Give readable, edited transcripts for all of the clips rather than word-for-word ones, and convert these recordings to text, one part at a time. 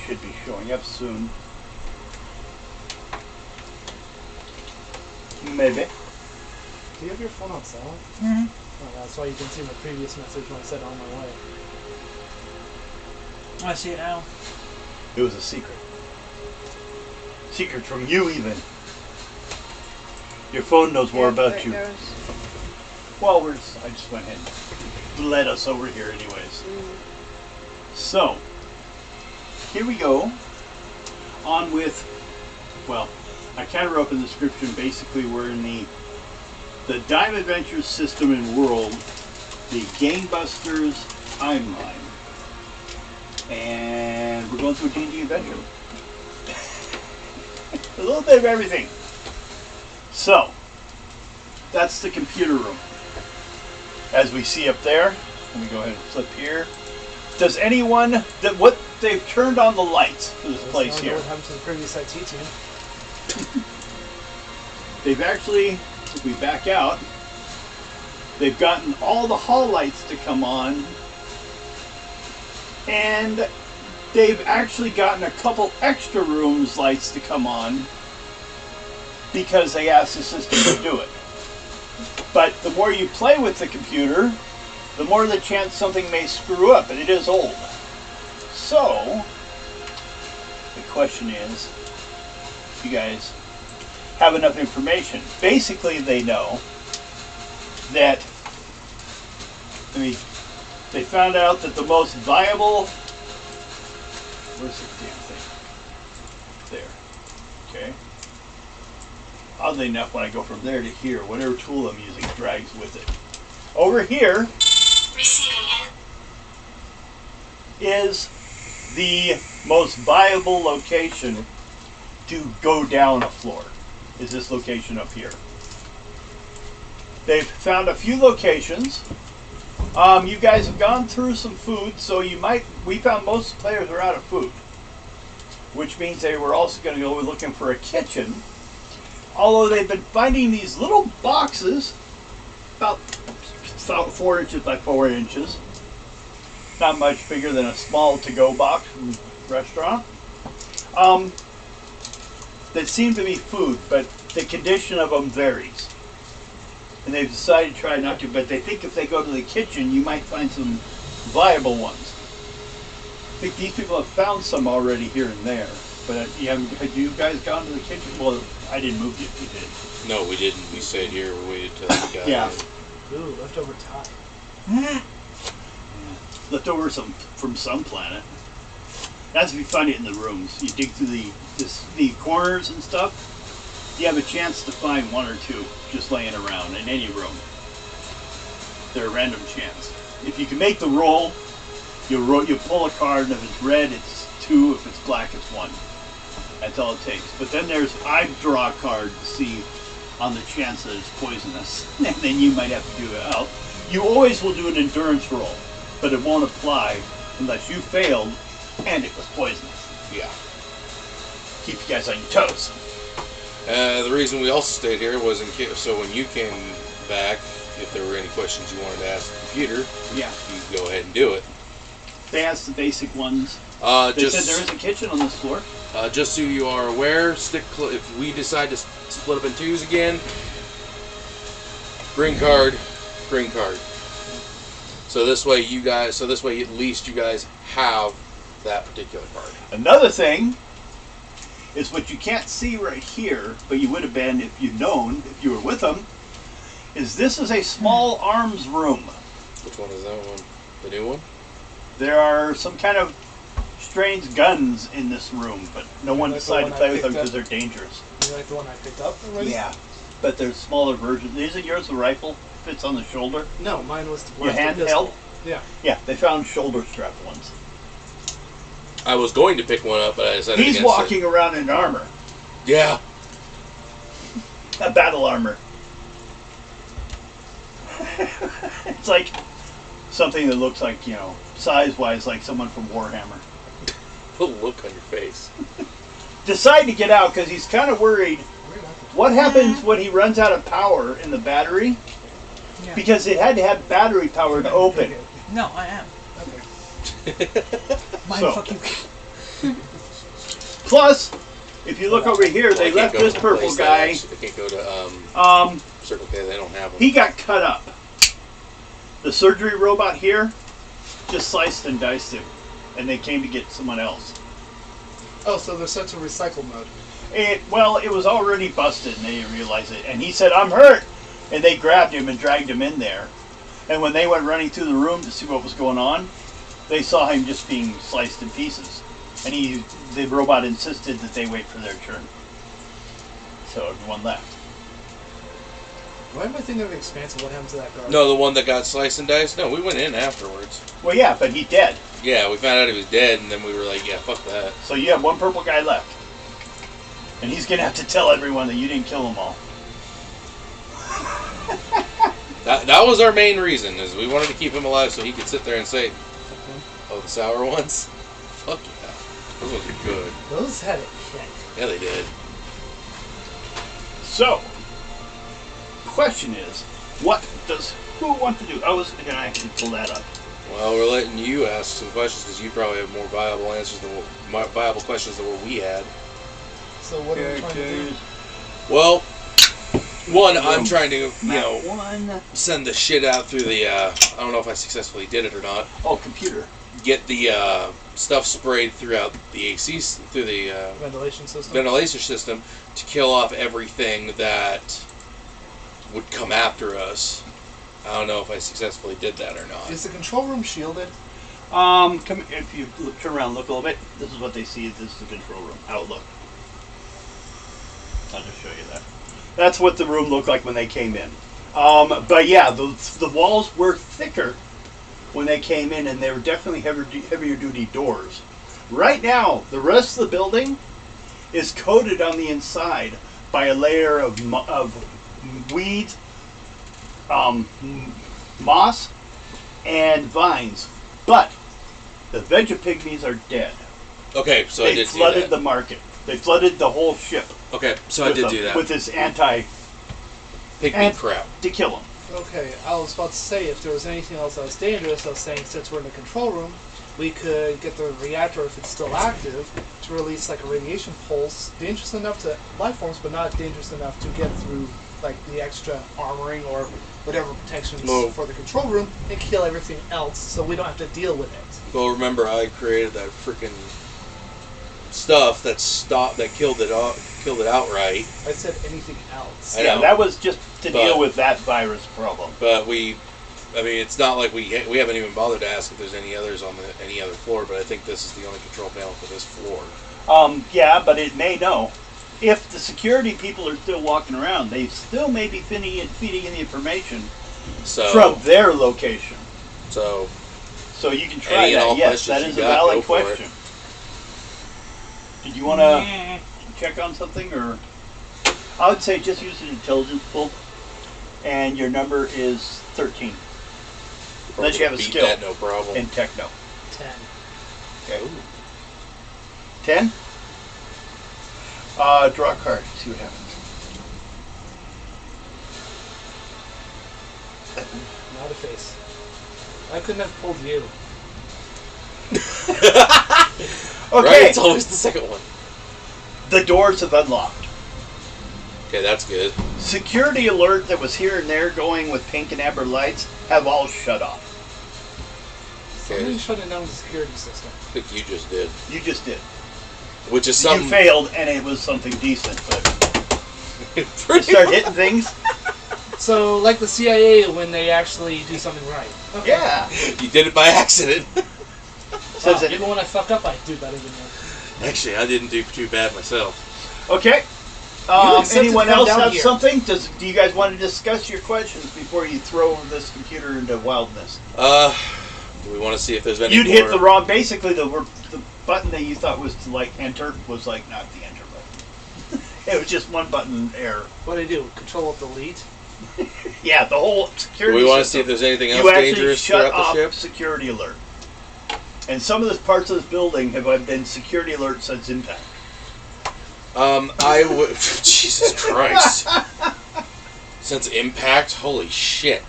should be showing up soon. Maybe. Do you have your phone on silent? Mm-hmm. Oh, that's why you can see my previous message when I said on my way. I see it now. It was a secret. Secret from you, even. Your phone knows more about you. Well, I just went ahead and led us over here anyways. So, here we go. On with, well, I kind of wrote up in the description, basically we're in the Dime Adventures system and world, the Gangbusters timeline. And we're going through a D&D adventure. A little bit of everything. So, that's the computer room. As we see up there, let me go ahead and flip here. Does anyone, what they've turned on the lights for this place here? What happened to the previous IT team? They've actually, if we back out, they've gotten all the hall lights to come on, and they've actually gotten a couple extra rooms lights to come on because they asked the system to do it. But the more you play with the computer, the more the chance something may screw up, and it is old. So, the question is, you guys have enough information. Basically, they know that, they found out that the most viable, where's the damn thing? There. Okay. Oddly enough, when I go from there to here, whatever tool I'm using drags with it. Over here is the most viable location to go down a floor. Is this location up here. They've found a few locations. You guys have gone through some food, so we found most players are out of food. Which means they were also going to go looking for a kitchen. Although they've been finding these little boxes, about 4 inches by 4 inches. Not much bigger than a small to-go box from a restaurant. That seem to be food, but the condition of them varies. And they've decided to try not to, but they think if they go to the kitchen, you might find some viable ones. I think these people have found some already here and there. But had you guys gone to the kitchen? Well, I didn't move you. You did. No, we didn't. We stayed here. We waited till the guy. Yeah. Ooh, leftover time. Leftover from some planet. That's if you find it in the rooms. You dig through the corners and stuff. You have a chance to find 1 or 2 just laying around in any room. They're a random chance. If you can make the roll, you pull a card, and if it's red, it's 2. If it's black, it's 1. That's all it takes. But then I draw a card to see on the chance that it's poisonous. And then you might have to do it out. You always will do an endurance roll, but it won't apply unless you failed and it was poisonous. Yeah. Keep you guys on your toes. The reason we also stayed here was so when you came back, if there were any questions you wanted to ask the computer, yeah, you could go ahead and do it. They asked the basic ones. They said there is a kitchen on this floor. Just so you are aware, if we decide to split up in 2s again, green card. So this way at least you guys have that particular card. Another thing is what you can't see right here, but you would have been if you'd known, if you were with them, is this is a small arms room. Which one is that one? The new one? There are some kind of strange guns in this room, but no one decided to play with them because they're dangerous. You like the one I picked up already? Yeah, but there's smaller versions. Isn't yours the rifle? Fits on the shoulder? No, mine was the Your handheld? Yeah. Yeah, they found shoulder strap ones. I was going to pick one up, but I decided He's against walking around in armor. Yeah. A battle armor. It's like something that looks like, size-wise, like someone from Warhammer. The look on your face. Decide to get out because he's kind of worried. What happens when he runs out of power in the battery? Yeah. Because it had to have battery power to open. No, I am. Okay. Mind So. fuck you. Plus, if you look over here, Well, they I can't left go to this the purple place that guy. I can't go to Um, Circle K. They don't have them. he got cut up. The surgery robot here just sliced and diced him, and they came to get someone else. Oh, so they're set to recycle mode. It was already busted, and they didn't realize it. And he said, "I'm hurt," and they grabbed him and dragged him in there. And when they went running through the room to see what was going on, they saw him just being sliced in pieces. And the robot insisted that they wait for their turn. So everyone left. Why am I thinking of the Expanse? What happened to that guard? No, the one that got sliced and diced? No, we went in afterwards. Well, yeah, but he's dead. Yeah, we found out he was dead, and then we were like, yeah, fuck that. So you have one purple guy left. And he's going to have to tell everyone that you didn't kill them all. That was our main reason, is we wanted to keep him alive so he could sit there and say, oh, the sour ones? Fuck yeah. Those ones are good. Those had a kick. Yeah, they did. So, question is, what does who want to do? I was going to actually pull that up. Well, we're letting you ask some questions because you probably have more viable answers than viable questions than what we had. So what are we trying to do? Well, one, I'm trying to, One. send the shit out through the, I don't know if I successfully did it or not, Oh, computer. get the stuff sprayed throughout the AC, through the Ventilation system. ventilation system to kill off everything that would come after us. I don't know if I successfully did that or not. Is the control room shielded? If you turn around and look a little bit, this is what they see. This is the control room. Outlook. I'll just show you that. That's what the room looked like when they came in. But yeah, the walls were thicker when they came in, and they were definitely heavier duty doors. Right now, the rest of the building is coated on the inside by a layer of weeds, moss, and vines. But the Vegapygmies are dead. Okay, so I They did do flooded that. the market. They flooded the whole ship. Okay, so I did do that. With this Pygmy crap. to kill them. Okay, I was about to say if there was anything else that was dangerous, I was saying since we're in the control room, we could get the reactor, if it's still active, to release like a radiation pulse, dangerous enough to life forms, but not dangerous enough to get through like the extra armoring or whatever protections for the control room and kill everything else, so we don't have to deal with it. Well, remember I created that freaking stuff that killed it outright. I said anything else. I Yeah, know. that was just to deal with that virus problem. But it's not like we haven't even bothered to ask if there's any others on any other floor. But I think this is the only control panel for this floor. Yeah, but it may know. If the security people are still walking around, they still may be feeding in the information from their location. So you can try any and that. all Yes, that questions is you a got, valid go for it. question. Did you want to check on something, or I would say just use an intelligence pull, and your number is 13. Unless you have a beat skill that, no problem. in techno. 10. Okay. 10? Draw a card. See what happens. Not a face. I couldn't have pulled you. Okay. Right, it's always the second one. The doors have unlocked. Okay, that's good. Security alert that was here and there going with pink and amber lights have all shut off. Somebody shutting down the security system. I think you just did. You just did. Which is something. You failed, and it was something decent, but you Pretty start hitting things. So, like the CIA when they actually do something right. Okay. Yeah. You did it by accident. Says it. Even when I fuck up, I do better than you. Actually, I didn't do too bad myself. Okay. accepted Anyone to come else down have here. something? Do you guys want to discuss your questions before you throw this computer into wildness? Do we want to see if there's any You'd more? hit the wrong. Basically, the button that you thought was to like enter was like not the enter button. It was just one button error. What do I do? Control up delete? Yeah, the whole Do security. we want to see system. if there's anything else You actually dangerous shut throughout the off ship? security alert. And some of the parts of this building have been security alert since impact. I would. Jesus Christ. Since impact, holy shit.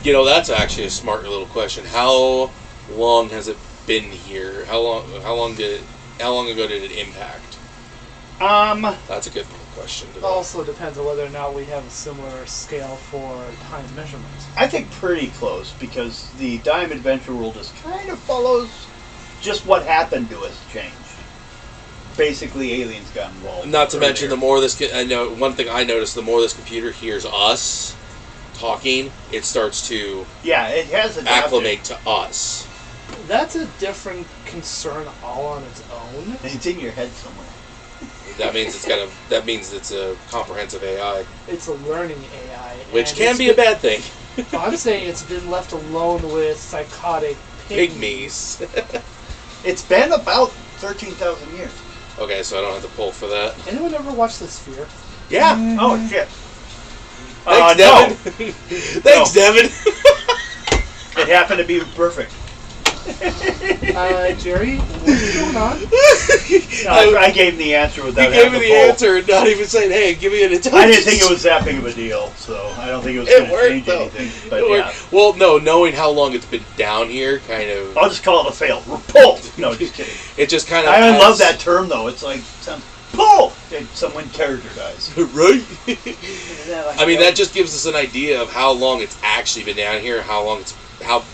That's actually a smart little question. How long has it been here? How long ago did it impact? That's a good question. It also depends on whether or not we have a similar scale for time measurement. I think pretty close, because the Dime Adventure World just kind of follows just what happened to us changed. Basically, aliens got involved. Not to mention, earlier. the more this, I know one thing I noticed, the more this computer hears us talking, it starts to Yeah, it has adapted. acclimate to us. That's a different concern all on its own. It's in your head somewhere. That means it's a comprehensive AI, It's a learning AI. which and can it's be a been- bad thing. I'm saying it's been left alone with psychotic Pygmies. It's been about 13,000 years. Okay, so I don't have to pull for that. Anyone ever watch The Sphere? Yeah. Oh, shit. Thanks, No. Devin. Thanks, Devin. It happened to be perfect. Jerry, what's going on? I gave him the answer You without gave having me to the poll. answer and not even saying, "Hey, give me an intelligence." I didn't think it was that big of a deal, so I don't think it was It going to worked, change though. anything. But It yeah, worked. Well, no, knowing how long it's been down here, kind of, I'll just call it a fail. We're pulled. No, just kidding. it just kind of. I love that term though. It's like some pull and someone character dies. Right. Isn't that like I mean, that just gives us an idea of how long it's actually been down here. How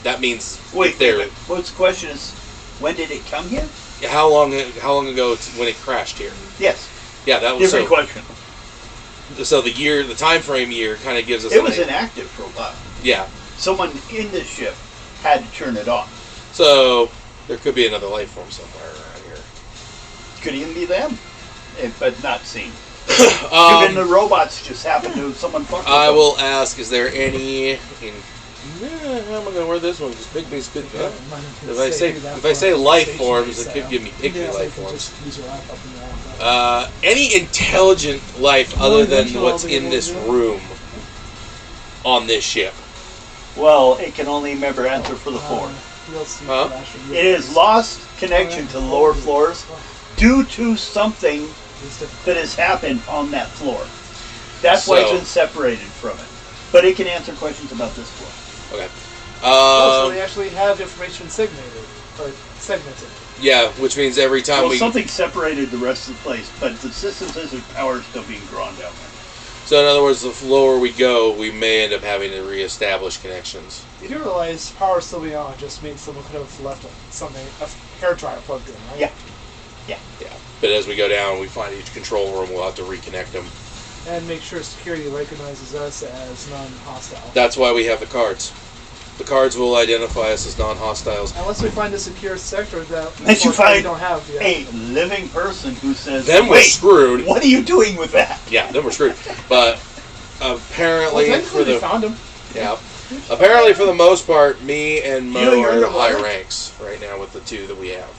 that means Wait, there. wait. What's the question? Is when did it come here? How long ago when it crashed here? Yes. Yeah, that was Different question. So the time frame year kind of gives us. It was inactive for a while. Yeah. Someone in the ship had to turn it off. So there could be another life form somewhere around here. Could even be them, but not seen. Even the robots just happened to someone fuck with I them. will ask: is there any? How am I gonna word this one? Because pygmies could. If I say life forms, it could give me pygmy life forms. Any intelligent life other than what's in this room on this ship? Well, it can only remember answer for the floor. Huh? It has lost connection to the lower floors due to something that has happened on that floor. That's why it's So- been separated from it. But it can answer questions about this floor. Okay. So they actually have information segmented. Yeah, which means every time Well, something separated the rest of the place, but the system says there's power still being drawn down there. So in other words, the lower we go, we may end up having to reestablish connections. You do realize power still being on just means someone could have left a hair dryer plugged in, right? Yeah. Yeah. But as we go down, we find each control room, we'll have to reconnect them. And make sure security recognizes us as non-hostile. That's why we have the cards. The cards will identify us as non-hostiles. Unless we find a secure sector that Unless you unfortunately find we don't have yet. a living person who says, Then we're wait, screwed. what are you doing with that? Yeah, then we're screwed. But Well, apparently, thankfully we found him. apparently for the most part, me and Mo You know, you're are the high underwater. ranks right now with the two that we have.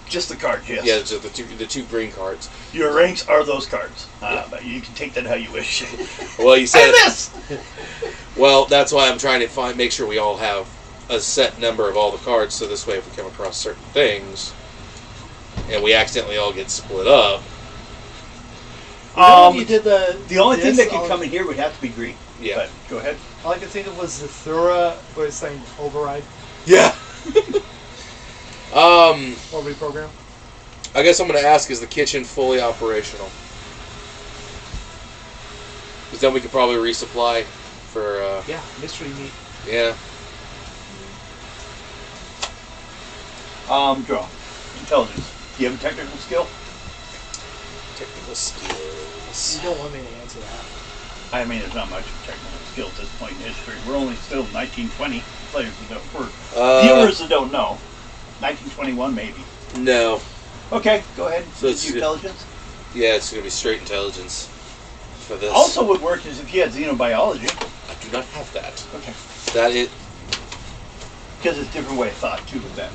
Just the card, yes. Yeah, just the two green cards. Your ranks are those cards. But you can take that how you wish. Well, you said And this! Well, that's why I'm trying to make sure we all have a set number of all the cards, so this way if we come across certain things and we accidentally all get split up. You did The only thing that could come in here would have to be green. Yeah. But go ahead. All I could think of was the Thura, what is saying, override Yeah. or reprogram. I guess I'm going to ask, is the kitchen fully operational? Because then we could probably resupply for, Yeah, mystery meat. yeah. Draw. Intelligence. Do you have a technical skill? Technical skills. You don't want me to answer that. I mean, there's not much technical skill at this point in history. We're only still 1920 players that don't, viewers that don't know. 1921 maybe. No. Okay, go ahead. So Is your intelligence? Yeah, it's going to be straight intelligence for this. Also would work is if you had xenobiology. I do not have that. Okay. That it. Because it's a different way of thought too with that.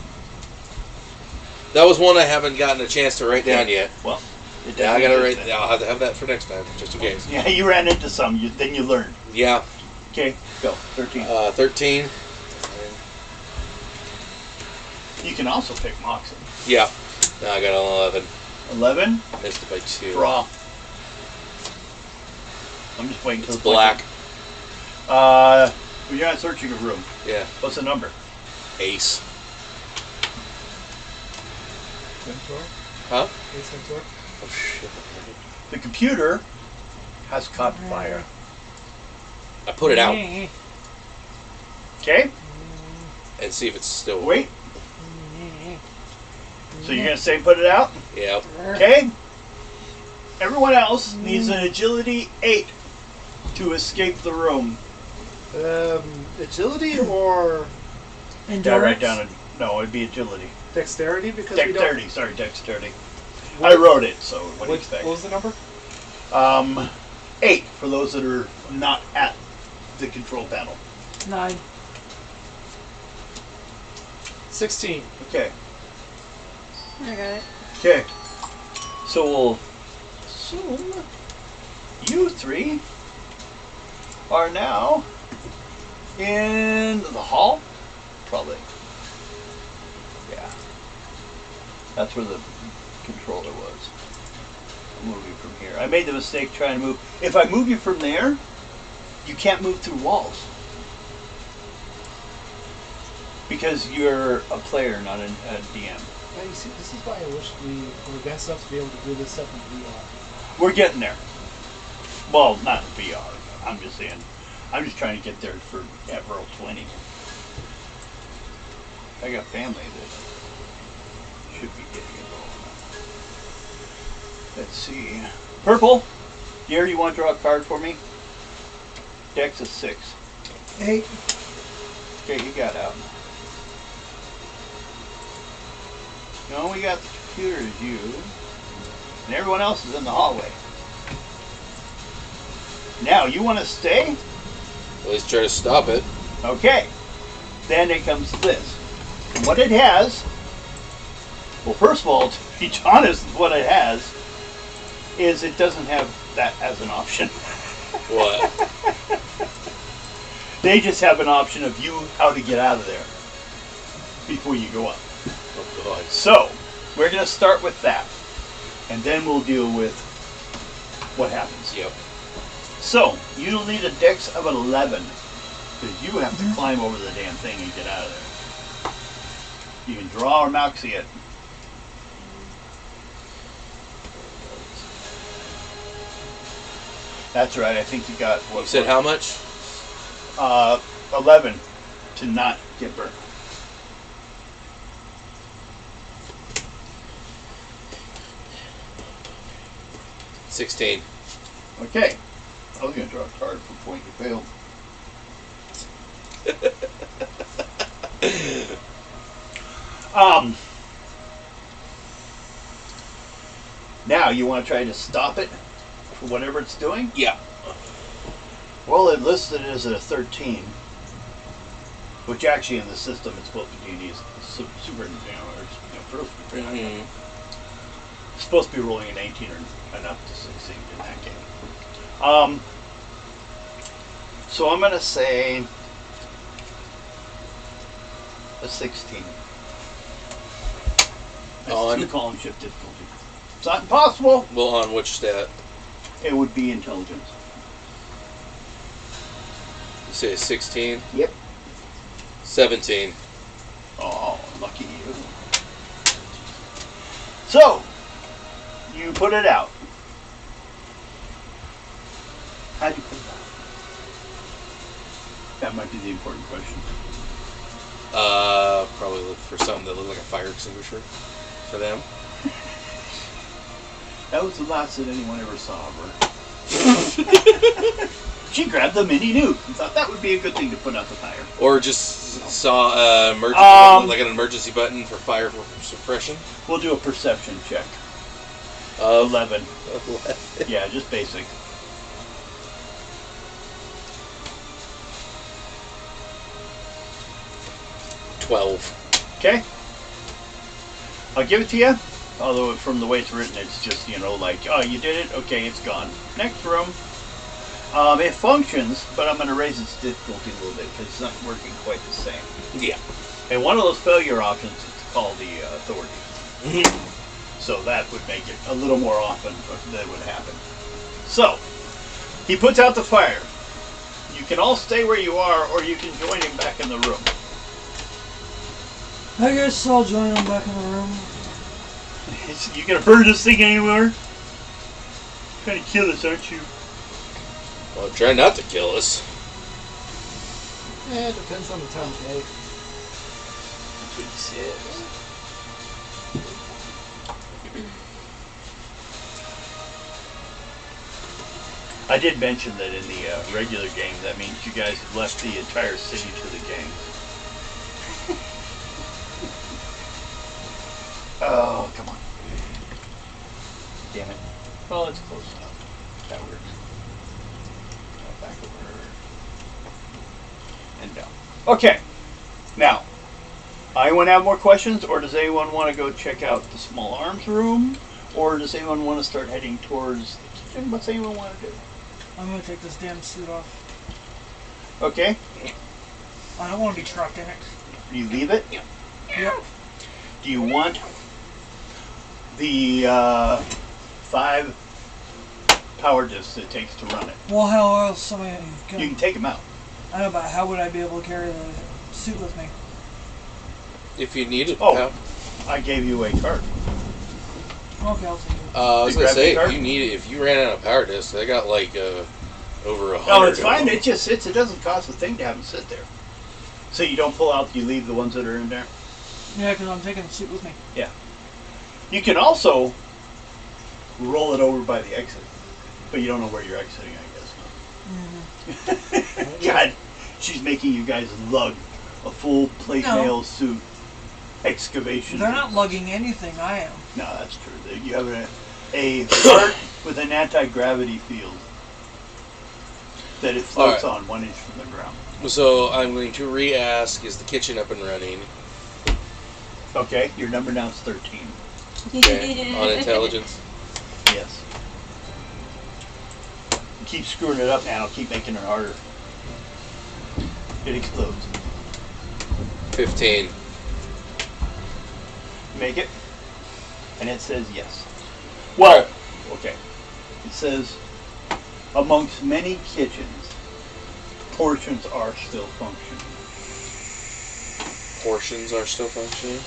That was one I haven't gotten a chance to write down yet. Well, it Yeah, I gotta write. doesn't I'll have to have that for next time, just in case. Yeah, you ran into some. Then you learned. Yeah. Okay, go. 13. 13. You can also pick Moxie. Yeah. Now I got an 11. 11. Missed it by 2. Draw. I'm just waiting. It's till black. When you're not searching a room, Yeah. what's the number? Ace. Mentor. Huh? Ace Mentor. Oh shit. The computer has caught fire. I put it out Okay? and see if it's still. Wait. So you're going to say put it out? Yeah. Okay? Everyone else needs an agility 8 to escape the room. Agility or Yeah, write down a, no, it'd be agility. dexterity? Because Dexterity, sorry, dexterity. I wrote it, so what do you expect? What was the number? 8 for those that are not at the control panel. 9. 16. Okay. I got it. Okay. So we'll assume you three are now in the hall? Probably. Yeah. That's where the controller was. I'll move you from here. I made the mistake trying to move. If I move you from there, you can't move through walls. Because you're a player, not a DM. Yeah, you see, this is why I wish we were advanced enough to be able to do this stuff in VR. We're getting there. Well, not in VR. I'm just saying. I'm just trying to get there for at roll 20. I got family that should be getting involved. Let's see. Purple. Gary, you want to draw a card for me? Dex is 6. 8. Okay, you got out. No, we got the computer as you. And everyone else is in the hallway. Now, you want to stay? At least try to stop it. Okay. Then it comes to this. And what it has, well, first of all, to be honest, what it has is it doesn't have that as an option. What? They just have an option of you how to get out of there before you go up. Oh god. So, we're going to start with that. And then we'll deal with what happens. Yep. So, you'll need a dex of 11. Because you have to climb over the damn thing and get out of there. You can draw or moxie it. That's right, I think you got what? You said how much? 11 to not get burnt. $16. Okay. I was going to draw a card for point you failed. Now you want to try to stop it for whatever it's doing? Yeah. Well, it listed it as a 13, which actually in the system it's supposed to be super, proof. Mm-hmm. It's supposed to be rolling a 19 or enough to succeed in that game. So I'm going to say a 16. That's On? 2 column shift difficulty. It's not impossible. Well, on which stat? It would be intelligence. You say 16? Yep. 17. Oh, lucky you. So, you put it out. How'd you put it out? That might be the important question. Probably look for something that looked like a fire extinguisher for them. That was the last that anyone ever saw of her. She grabbed the mini nuke and thought that would be a good thing to put out the fire. Or just saw like an emergency button for fire suppression. We'll do a perception check. 11. 11. Yeah, just basic. Okay. I'll give it to you. Although from the way it's written, it's just, like, oh, you did it? Okay, it's gone. Next room. It functions, but I'm going to raise its difficulty a little bit because it's not working quite the same. Yeah. And one of those failure options is to call the authorities. So that would make it a little more often that would happen. So, he puts out the fire. You can all stay where you are, or you can join him back in the room. I guess I'll join them back in the room. You gonna burn this thing anywhere? Trying to kill us, aren't you? Well, try not to kill us. It depends on the time of day. That's what he says. I did mention that in the regular game, that means you guys have left the entire city to the game. Oh, come on. Damn it. Well, it's close enough. That works. Back over. And down. Okay. Now, anyone have more questions, or does anyone want to go check out the small arms room, or does anyone want to start heading towards the kitchen? What's anyone want to do? I'm gonna take this damn suit off. Okay. I don't want to be trapped in it. You leave it? Yep. Do you want the 5 power discs it takes to run it? Well, how else am I gonna... You can take them out. I know, but how would I be able to carry the suit with me? If you need it. Oh, I gave you a card. Okay, I'll take it. I was You gonna grab say the card? if you need it, if you ran out of power discs, they got like over 100. No, it's of fine. them. It just sits. It doesn't cost a thing to have them sit there. So you don't pull out. You leave the ones that are in there. Yeah, because I'm taking the suit with me. You can also roll it over by the exit, but you don't know where you're exiting, I guess. Mm-hmm. God, she's making you guys lug a full plate No. mail suit excavation. They're not lugging anything, I am. No, that's true. You have a cart with an anti-gravity field that it floats on 1 inch from the ground. So I'm going to re-ask: is the kitchen up and running? Okay, your number now is 13. Okay. On intelligence. Yes. You keep screwing it up now. Keep making it harder. It explodes. 15. Make it. And it says yes. Well, okay. It says, amongst many kitchens, portions are still functioning. Portions are still functioning.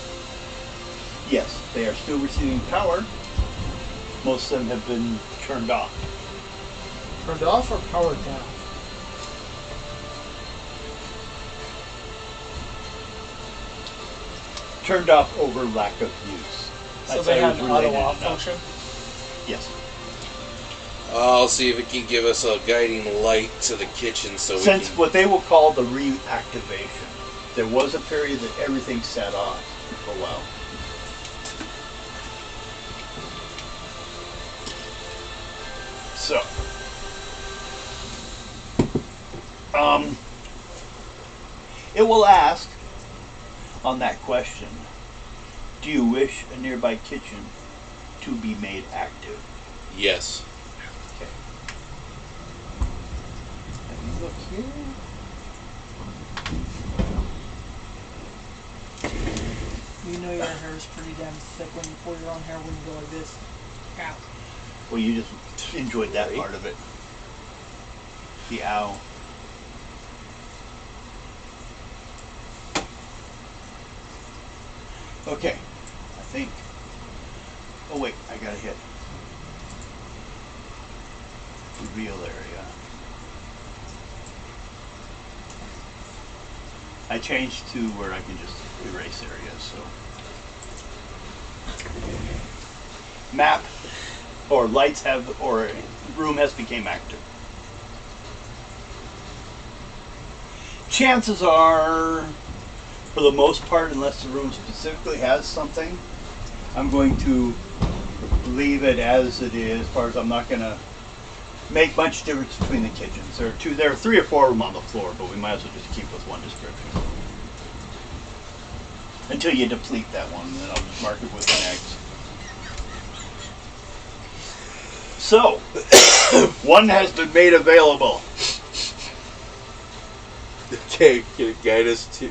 Yes, they are still receiving power. Most of them have been turned off. Turned off or powered down? Turned off over lack of use. So I'd they say it have was an auto related off enough. function? Yes. I'll see if it can give us a guiding light to the kitchen so we Since can... what they will call the reactivation, there was a period that everything sat off for a while. So, it will ask on that question, do you wish a nearby kitchen to be made active? Yes. Okay. Let me look here. You know your hair is pretty damn thick when you pull your own hair when you go like this. Ow. Well, you just enjoyed that part of it. The ow. Okay, I think. Oh wait, I gotta hit reveal area. I changed to where I can just erase areas, so. Map or lights have, or room has become active. Chances are, for the most part, unless the room specifically has something, I'm going to leave it as it is. As far as I'm not going to make much difference between the kitchens. There are 3 or 4 of them on the floor, but we might as well just keep with one description until you deplete that one, and then I'll just mark it with an X. So, one has been made available. Okay, can it guide us to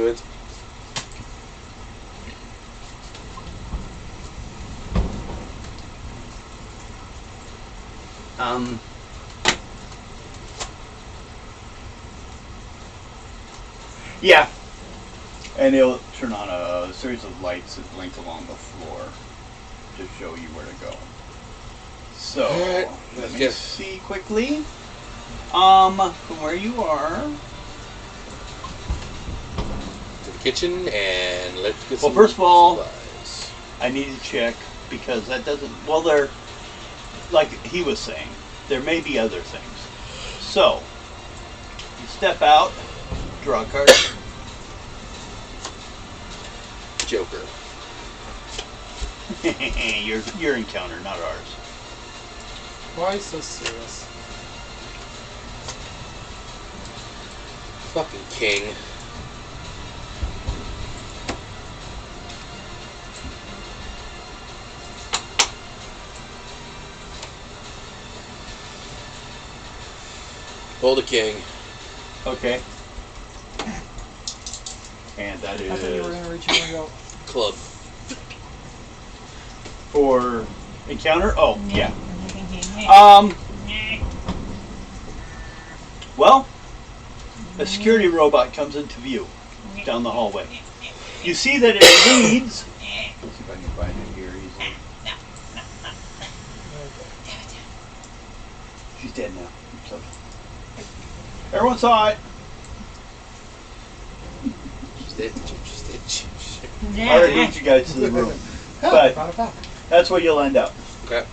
it? Yeah. And it'll turn on a series of lights that blink along the floor to show you where to go. So, Alright, let let's me get- see quickly. From where you are. To the kitchen and let's get Well, some first of all- supplies. I need to check because that doesn't. Well, there, like he was saying, there may be other things. So, you step out, draw a card. Joker. your encounter, not ours. Why so serious? Fucking king. Hold a king. Okay. And that I thought you were is gonna reach your window. Club. for encounter. Oh, yeah. Oh. Well, a security robot comes into view down the hallway. You see that it leads. Let's see if I can find it here easily. She's dead now. So, everyone saw it. She's dead. She's dead. She's dead. I already moved you guys to the room. Hell, But- brought it back. That's where you'll end up. Okay.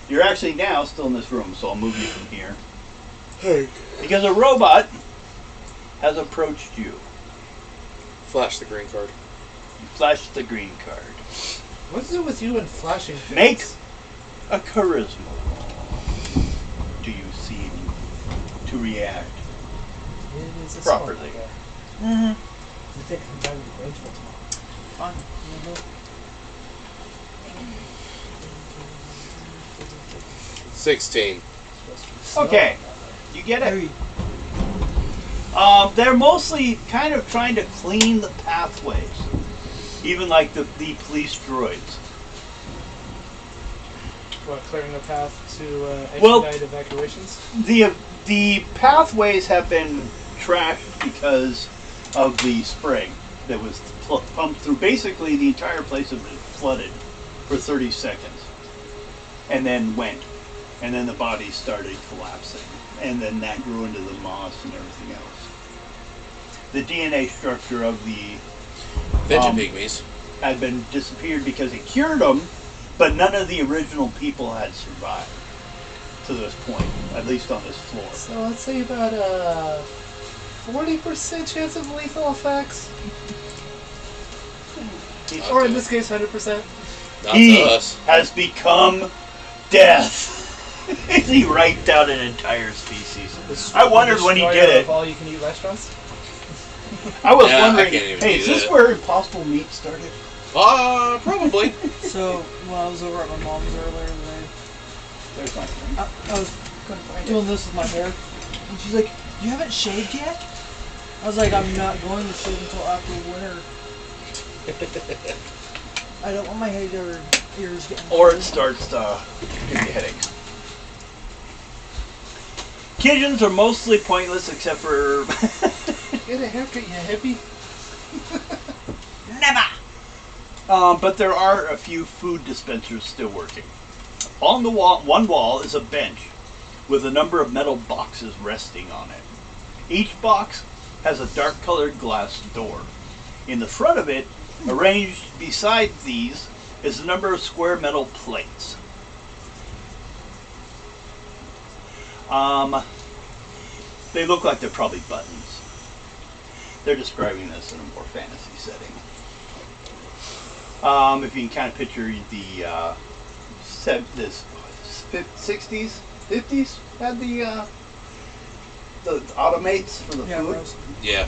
You're actually now still in this room, so I'll move you from here. Hey. Because a robot has approached you. Flash the green card. You flash the green card. What's it with you and flashing things? Make a charisma roll. Do you seem to react? It is a properly. smart guy. Mm-hmm. You think I'm driving the Rangeville tomorrow? Fun. Mm-hmm. 16. Supposed to be snow. Okay, you get it. Hey. They're mostly kind of trying to clean the pathways, even like the police droids. What, clearing the path to Well- expedite evacuations? The pathways have been trashed because of the spray that was pumped through. Basically, the entire place had been flooded for 30 seconds, and then went, and then the bodies started collapsing, and then that grew into the moss and everything else. The DNA structure of the Venture pygmies. had been disappeared because it cured them, but none of the original people had survived to this point, at least on this floor. So let's say about a 40% chance of lethal effects. Or in this case, 100%. Not He to us. has become death. He wiped out an entire species. I wondered when he did Destroyer it. of all you can eat restaurants. I was Yeah, I wondering, can't even hey, do is this that. where Impossible Meat started? Probably. So when I was over at my mom's earlier today, There's my thing. I was doing this with my hair, and she's like, "You haven't shaved yet?" I was like, "I'm not going to shave until after winter. I don't want my hair or ears getting." Or it starts to give you headaches. Pigeons are mostly pointless except for Get a haircut, you hippie. Never. but there are a few food dispensers still working. On the wall, one wall is a bench with a number of metal boxes resting on it. Each box has a dark colored glass door. In the front of it, arranged beside these, is a number of square metal plates. They look like they're probably buttons. They're describing this in a more fantasy setting. If you can kind of picture the this 60s, 50s had the automates for the Yeah, food. Rose. Yeah.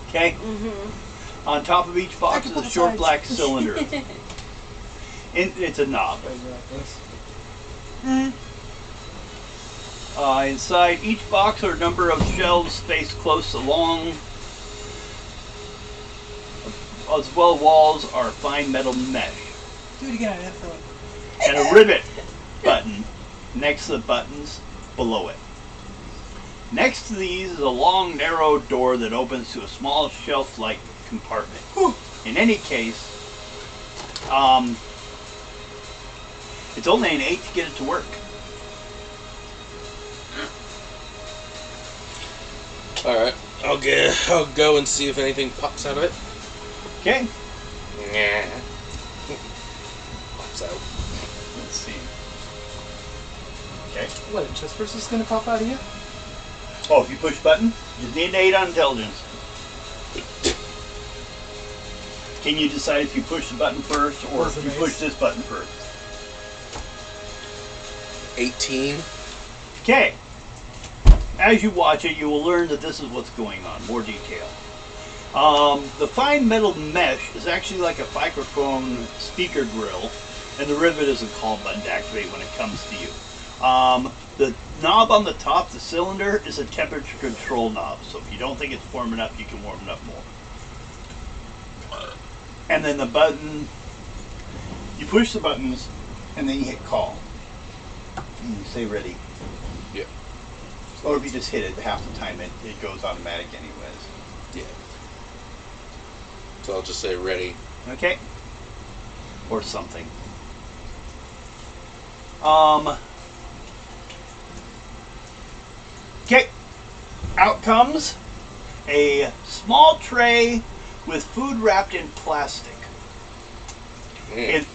Okay. Mm-hmm. On top of each box I is can a put short the black sides. cylinder. It's a knob. Inside each box are a number of shelves spaced close along. As well, walls are fine metal mesh. Do it again. I didn't feel it. And a rivet button next to the buttons below it. Next to these is a long, narrow door that opens to a small shelf-like compartment. In any case, it's only an 8 to get it to work. Alright, I'll go and see if anything pops out of it. Okay. Nah. Pops out. Let's see. Okay. What, a chest burst is going to pop out of you? Oh, if you push button, you need an 8 on intelligence. Can you decide if you push the button first or What's if the you base? push this button first? 18. Okay. As you watch it, you will learn that this is what's going on. More detail. The fine metal mesh is actually like a microphone speaker grill, and the rivet is a call button to activate when it comes to you. The knob on the top, the cylinder, is a temperature control knob. So if you don't think it's warming up, you can warm it up more. And then the button, you push the buttons, and then you hit call. And you say ready. Yeah. Or if you just hit it, half the time it goes automatic anyways. Yeah. So I'll just say ready. Okay? Or something. Okay. Out comes a small tray with food wrapped in plastic. It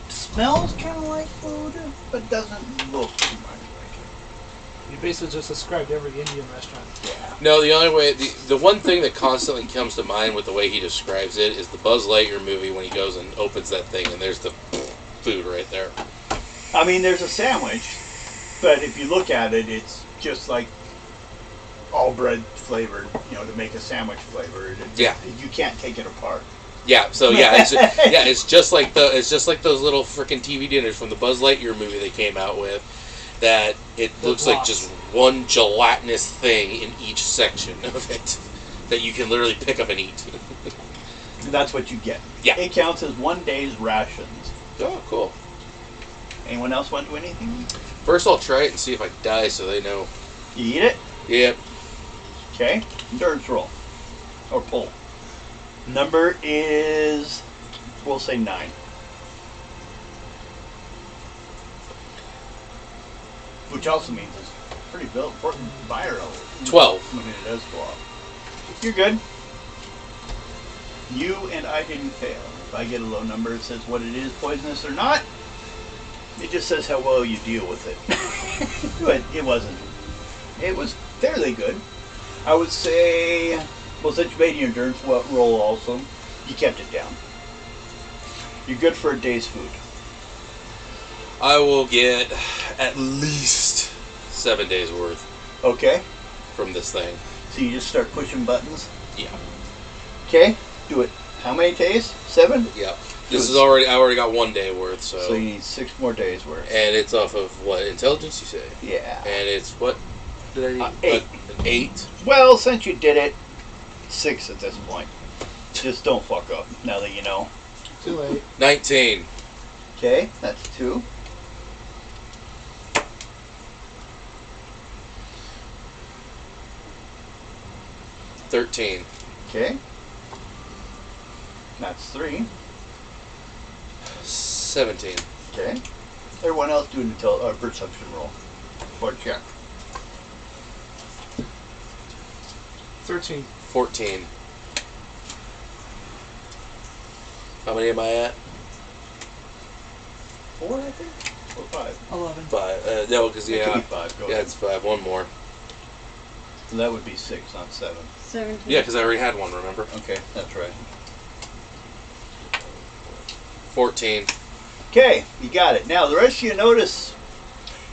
smells kind of like food, but doesn't look too much like You basically just described every Indian restaurant. it. Yeah. No, the only way, the one thing that constantly comes to mind with the way he describes it is the Buzz Lightyear movie when he goes and opens that thing and there's the food right there. I mean, there's a sandwich, but if you look at it, it's just like all bread flavored, to make a sandwich flavored. Yeah. You can't take it apart. Yeah, so yeah, it's just like those little freaking TV dinners from the Buzz Lightyear movie they came out with. That it looks like just one gelatinous thing in each section of it that you can literally pick up and eat. That's what you get. Yeah. It counts as 1 day's rations. Oh, cool. Anyone else want to do anything? First, I'll try it and see if I die, so they know. You eat it? Yep. Okay. Endurance roll. Or pull. Number is, we'll say 9. Which also means it's pretty important buyer level. 12. When it does go off. You're good. You and I didn't fail. If I get a low number, it says what it is, poisonous or not. It just says how well you deal with it. But it wasn't. It was fairly good. I would say, well, since you made your endurance roll also, you kept it down. You're good for a day's food. I will get at least 7 days worth Okay? from this thing. So you just start pushing buttons. Yeah. Okay? Do it. How many days? 7? Yep. This is already. I already got 1 day worth, So so. you need 6 more days worth. And it's off of what intelligence you say? Yeah. And it's what did I need? 8. An 8. Well, since you did it, 6 at this point. Just don't fuck up, now that you know. Too late. 19. Okay, that's 2. 13. Okay. That's 3. 17. Okay. Everyone else do a perception roll. Or check. 13. 14. How many am I at? 4, I think? Or 5? 11. 5. No, because It could be yeah. 5. Go Yeah, ahead. it's 5. One more. So that would be 6, not 7. 17. Yeah, because I already had one, remember? Okay, that's right. 14. Okay, you got it. Now, the rest of you notice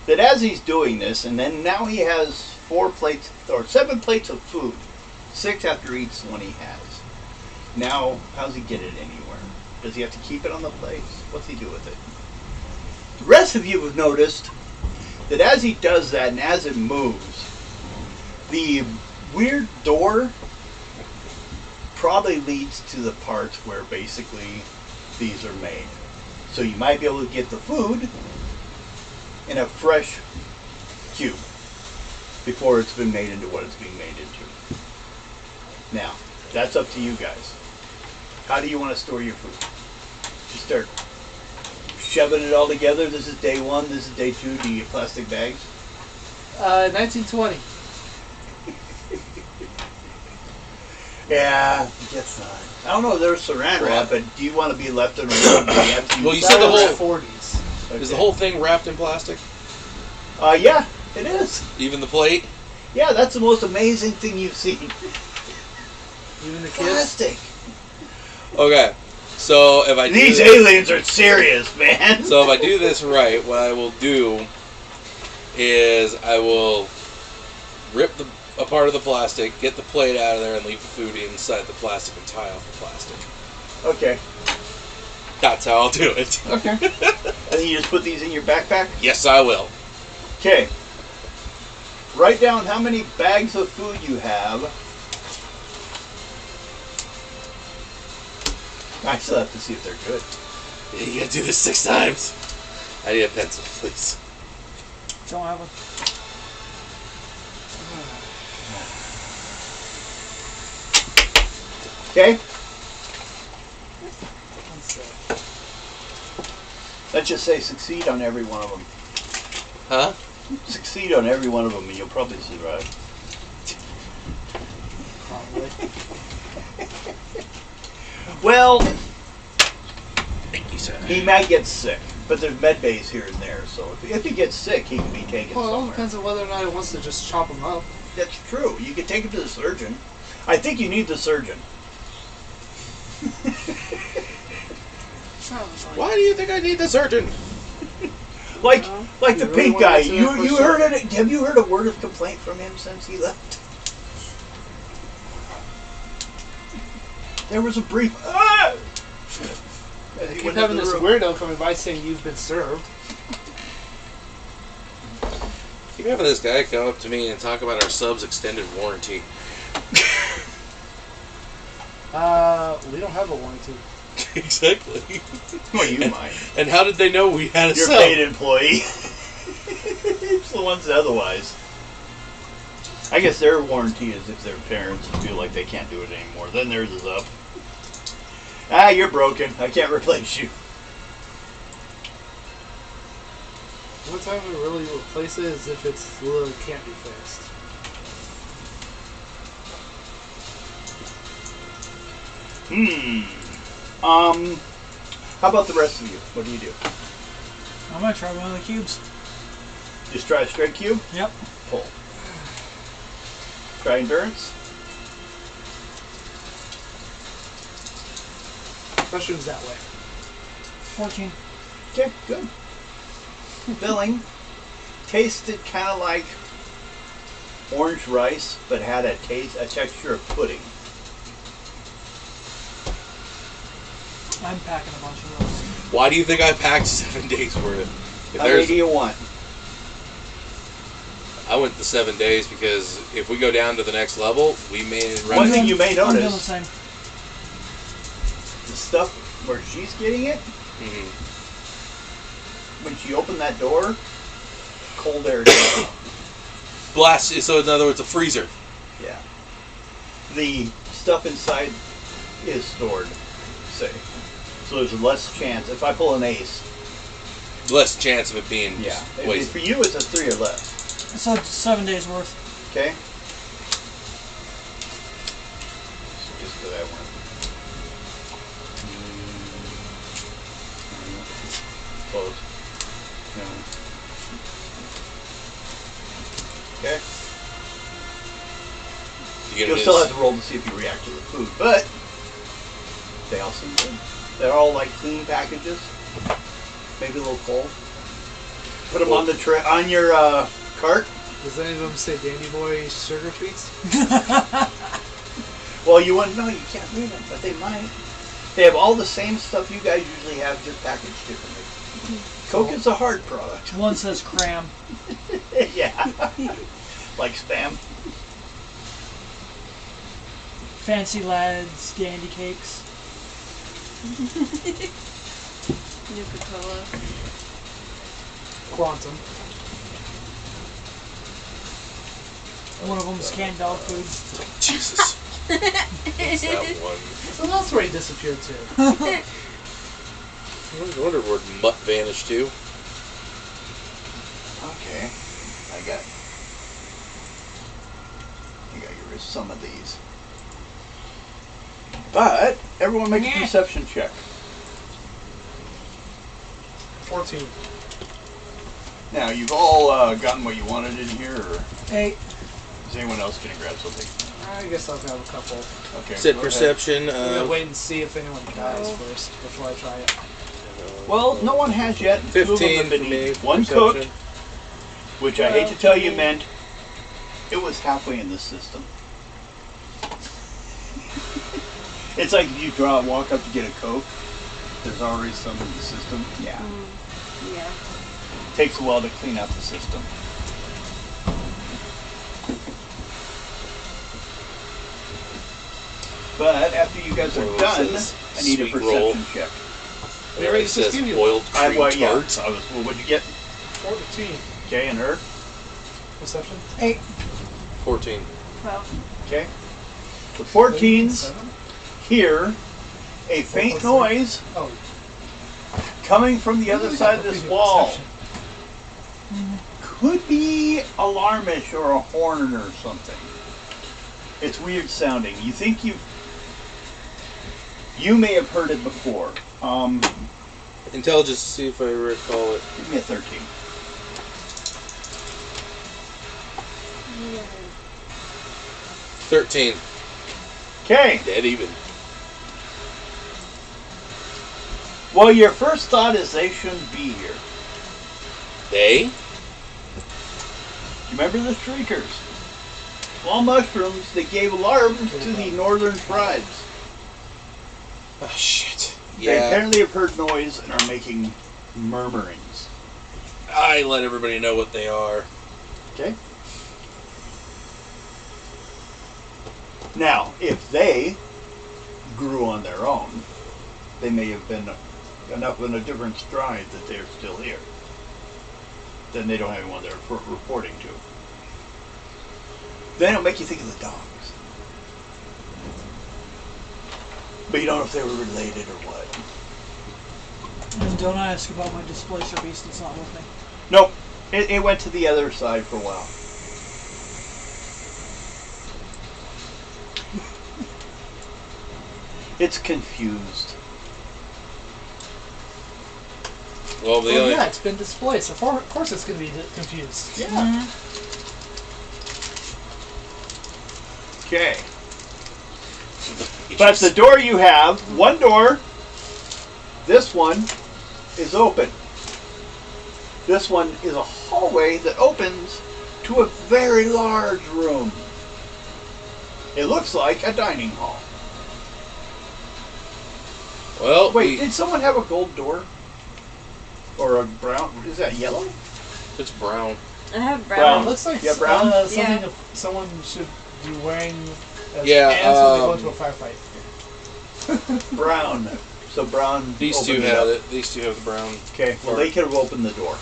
that as he's doing this, and then now he has 4 plates, or 7 plates of food. 6 after each one he has. Now, how's he get it anywhere? Does he have to keep it on the plates? What's he do with it? The rest of you have noticed that as he does that and as it moves, the weird door probably leads to the parts where basically these are made. So you might be able to get the food in a fresh cube. before it's been made into what it's being made into. Now, that's up to you guys. How do you want to store your food? Just start shoving it all together. This is day one, this is day two. Do you get plastic bags? 1920. Yeah, guess not. I don't know if there's saran wrap, but do you want to be left in a room? Well, you said the whole 40s. Okay. is the whole thing wrapped in plastic? Yeah, it is. Even the plate? Yeah, that's the most amazing thing you've seen. Even the kids. Plastic. Okay, so if I do These aliens are serious, man. so if I do this right, what I will do is I will rip a part of the plastic, get the plate out of there, and leave the food inside the plastic and tie off the plastic. Okay. That's how I'll do it. Okay. And then you just put these in your backpack? Yes, I will. Okay. Write down how many bags of food you have. I still have to see if they're good. Yeah, you gotta do this 6 times. I need a pencil, please. Don't have one. Okay? One sec. Let's just say succeed on every one of them. Huh? Succeed on every one of them and you'll probably survive. Probably. Well, Thank you, sir. he might get sick, but there's med bays here and there, so if he gets sick, he can be taken Well, it all somewhere. depends on whether or not he wants to just chop them up. That's true. You can take him to the surgeon. I think you need the surgeon. Why do you think I need the surgeon? Like the You really pink wanna guy. answer that You question? heard it? Have you heard a word of complaint from him since he left? There was a brief. Ah! You As he keep went having into this the room. weirdo coming by saying you've been served. Keep having this guy come up to me and talk about our sub's extended warranty. We don't have a warranty. Exactly. Well, you might. And how did they know we had a You're sub? paid employee. It's the ones otherwise. I guess their warranty is if their parents feel like they can't do it anymore. Then theirs is up. Ah, you're broken. I can't replace you. The only time we really replace it is if it's literally can't be fixed. How about the rest of you? What do you do? I'm gonna try one of the cubes. Just try a straight cube? Yep. Pull. Try endurance? Mushrooms that way. 14. Okay, good. Filling. Tasted kind of like orange rice, but had a texture of pudding. I'm packing a bunch of those. Why do you think I packed 7 days worth? If How many there's, do you want? I went the 7 days because if we go down to the next level, we may One run. thing you may I'm doing the notice, same. the stuff where she's getting it, Mhm. when she opened that door, cold air came out. Blast. So in other words, a freezer. Yeah. The stuff inside is stored, say. So there's less chance. If I pull an ace, Less chance of it being for wasted. you it's a 3 or less. So 7 days worth. Okay? Just for that one. Close. No. Okay. You get You'll it still as- have to roll to see if you react to the food, but they all seem good. They're all like clean packages. Maybe a little cold. Put them on the on your cart. Does any of them say Dandy Boy sugar treats? Well, you wouldn't know. You can't read them, but they might. They have all the same stuff you guys usually have, just packaged differently. Coke is a hard product. One says cram. Yeah. Like spam. Fancy lads, dandy cakes. Nuka-Cola. Quantum. One of them's canned dog food. Jesus. What's that one? So that's where he disappeared to. I wonder where Mutt vanished to. Okay. I got to get rid of some of these. But everyone make a perception check. 14. Now, you've all gotten what you wanted in here, or 8. is anyone else going to grab something? I guess I'll grab a couple. Okay. Said go ahead. perception. I'm gonna wait and see if anyone dies first before I try it. Well, no one has yet. Two of them 15 have for been me. eaten. One Perception. cooked, which I hate to tell you meant it was halfway in the system. It's like if you walk up to get a Coke, there's already some in the system. Yeah. Yeah. Takes a while to clean out the system. But after you guys One are of those done, says I need a sweet perception roll. check. We already It says just gave you boiled cream Well, tarts. well, what'd you get? 14. Okay, and her? Perception? 8. 14. 12. Okay. The 14s 7? hear a faint noise Oh. coming from the other side of this wall. Perception. Could be alarmish or a horn or something. It's weird sounding. You think you may have heard it before. Intelligence to see if I recall it. Give me a 13. 13. Okay. Dead even. Well, your first thought is they shouldn't be here. They? You remember the Shriekers? Small mushrooms that gave alarm to the northern tribes. Oh, shit. They Yeah. apparently have heard noise and are making murmurings. I let everybody know what they are. Okay. Now, if they grew on their own, they may have been enough in a different stride that they're still here. Then they don't have anyone they're reporting to. Then it'll make you think of the dogs. But you don't know if they were related or what. And don't ask about my displacer beast that's not with me. Nope. It went to the other side for a while. It's confused. Well, the Well, only... yeah, it's been displaced. So of course it's going to be confused. Yeah. Okay. But the door you have, one door, this one is open. This one is a hallway that opens to a very large room. It looks like a dining hall. Well, Wait, did someone have a gold door? Or a brown? Is that yellow? it's brown. I have Brown. brown. It looks like Yeah, brown? something Yeah. someone should be wearing as Yeah, pants when they go into a firefight. Brown. So brown. These two opened have up. it. These two have the brown. Okay, well part. they could have opened the door.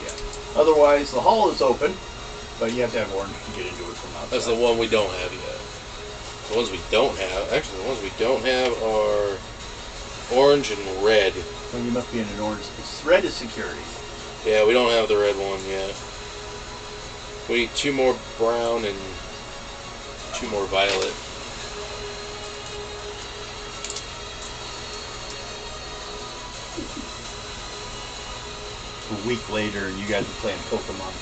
Yeah. Otherwise, the hall is open, but you have to have orange to get into it from outside. That's the one we don't have yet. The ones we don't have, actually, the ones we don't have are orange and red. Well, you must be in an orange. Red is security. Yeah, we don't have the red one yet. We need 2 more brown and 2 more violet. A week later, and you guys are playing Pokemon.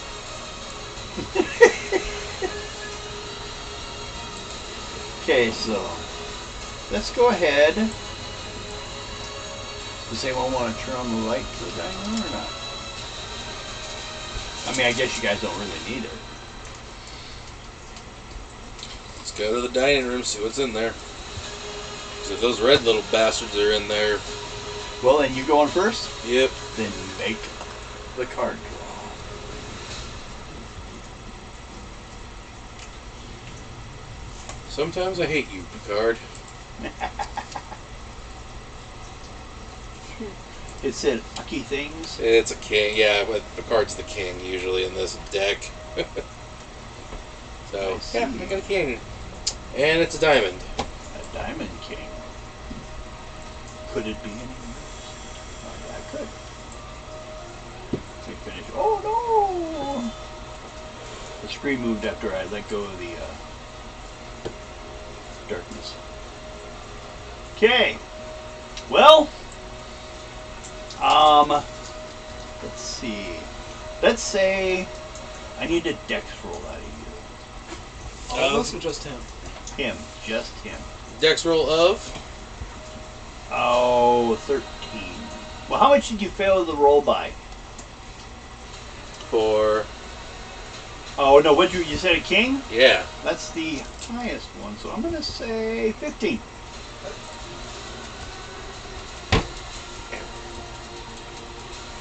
Okay, so let's go ahead. Does anyone want to turn on the light to the dining room or not? I mean, I guess you guys don't really need it. Let's go to the dining room, see what's in there. Because if those red little bastards are in there, Well, then you going first? yep. Then make the card draw. Sometimes I hate you, Picard. It said lucky things. It's a king, yeah, but Picard's the king usually in this deck. So, I see. yeah, I got a king. And it's a diamond. A diamond king. Could it be any worse? Oh, yeah, it could. Let me finish. Oh, no! The screen moved after I let go of the darkness. Okay. Well, let's see. Let's say I need a dex roll out of you. All of us or just him? Him. Just him. Dex roll of? Oh, 13. Well, how much did you fail the roll by? For... Oh, no, what you said a king? Yeah. That's the highest one, so I'm going to say 15.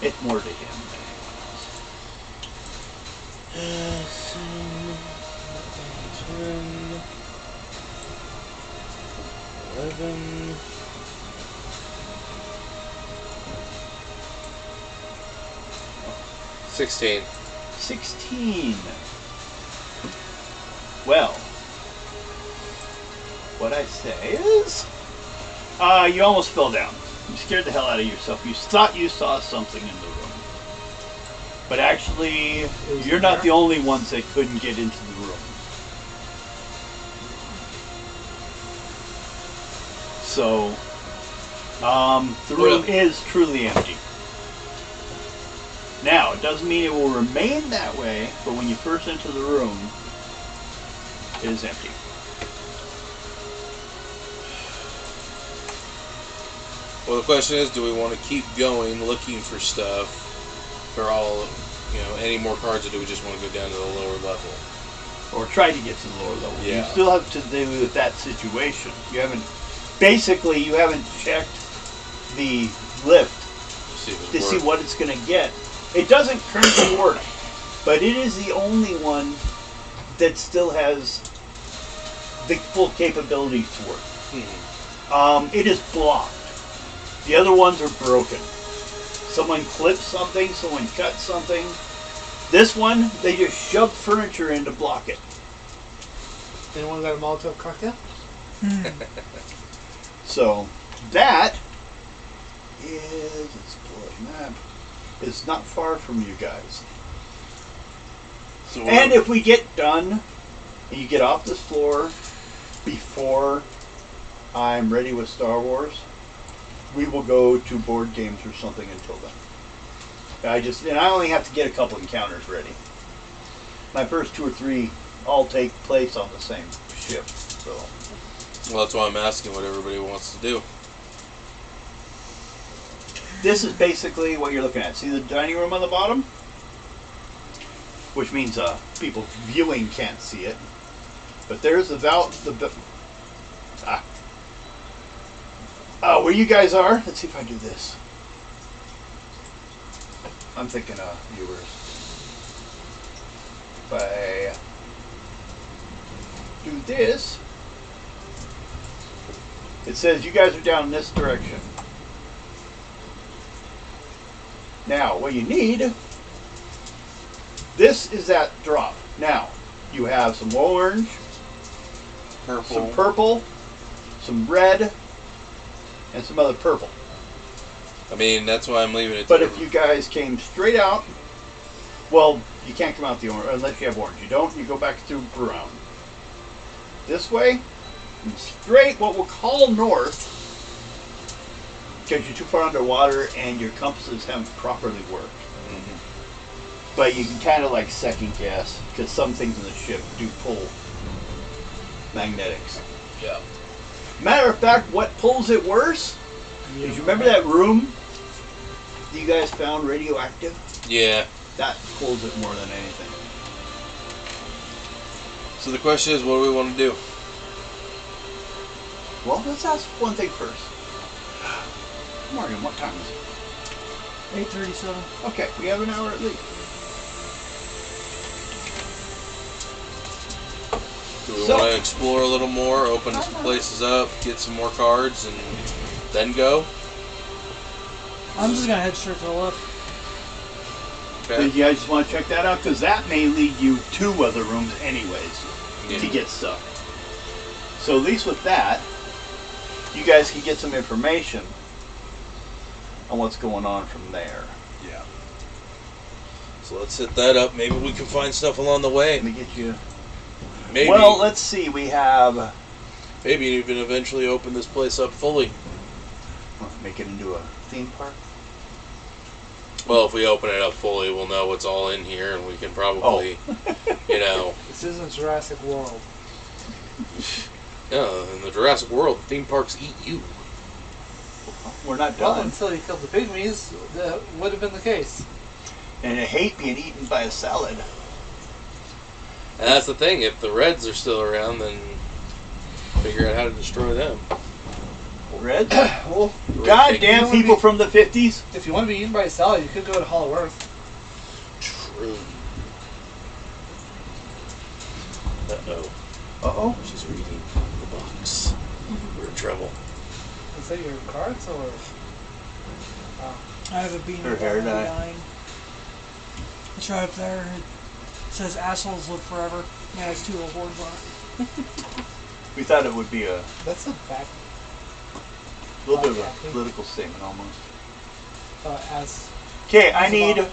It's more to him than anyone else. 11... 16. 16. Well, what I say is, you almost fell down. You scared the hell out of yourself. You thought you saw something in the room. But actually, you're not the only ones that couldn't get into the room. So, the room is truly empty. Now, it doesn't mean it will remain that way, but when you first enter the room, it is empty. Well, the question is, do we want to keep going looking for stuff for all, any more cards, or do we just want to go down to the lower level? Or try to get to the lower level. Yeah. You still have to deal with that situation. You haven't checked the lift to see what it's going to get. It doesn't currently work, but it is the only one that still has the full capability to work. It is blocked. The other ones are broken. Someone clipped something, someone cut something. This one, they just shoved furniture in to block it. Anyone got a Molotov cocktail? So, that is, let's pull up a map, is not far from you guys. So And if we get done, and you get off this floor before I'm ready with Star Wars, we will go to board games or something until then. I only have to get a couple encounters ready. My first 2 or 3 all take place on the same ship, so. Well, that's why I'm asking what everybody wants to do. This is basically what you're looking at. See the dining room on the bottom? Which means people viewing can't see it. But there's where you guys are. Let's see if I do this. I'm thinking viewers. If I do this, it says you guys are down in this direction. Now, what you need, this is that drop. Now, you have some orange, some purple, some red, and some other purple. I mean, that's why I'm leaving it. But if you guys came straight out, well, you can't come out the orange unless you have orange. You don't, you go back through brown. This way, and straight, what we'll call north, because you're too far underwater and your compasses haven't properly worked. But you can kind of like second guess, because some things in the ship do pull magnetics. Yeah. Matter of fact, what pulls it worse is, you remember that room that you guys found radioactive? Yeah. That pulls it more than anything. So the question is, what do we want to do? Well, let's ask one thing first. Morgan, what time is it? 8:37. Okay, we have an hour at least. Do we want to explore a little more, open some places up, get some more cards, and then go? I'm just gonna head straight to the left. Okay. If you guys just want to check that out, because that may lead you to other rooms anyways Yeah. to get stuff. So at least with that, you guys can get some information on what's going on from there. Yeah. So let's hit that up. Maybe we can find stuff along the way. Let me get you. Maybe. Well, let's see. We have. Maybe even eventually open this place up fully. Make it into a theme park. Well, if we open it up fully, we'll know what's all in here, and we can probably, you know. This isn't Jurassic World. Yeah, in the Jurassic World, theme parks eat you. We're not Well, done. until you killed the pygmies, that would have been the case. And I hate being eaten by a salad. And that's the thing. If the Reds are still around, then figure out how to destroy them. Red? Well, Goddamn You people wanna be- from the 50s. if you want to be eaten by a salad, you could go to Hollow Earth. True. Uh-oh. Uh-oh. She's reading the box. We're in trouble. Is that your cards or? I have a bean Her hair dye. dying. It's right up there. It says assholes live forever. Yeah, it's 2 little horns on it. We thought it would be a That's a back. little bit of Okay. a political statement almost. As. Okay, I need Uh,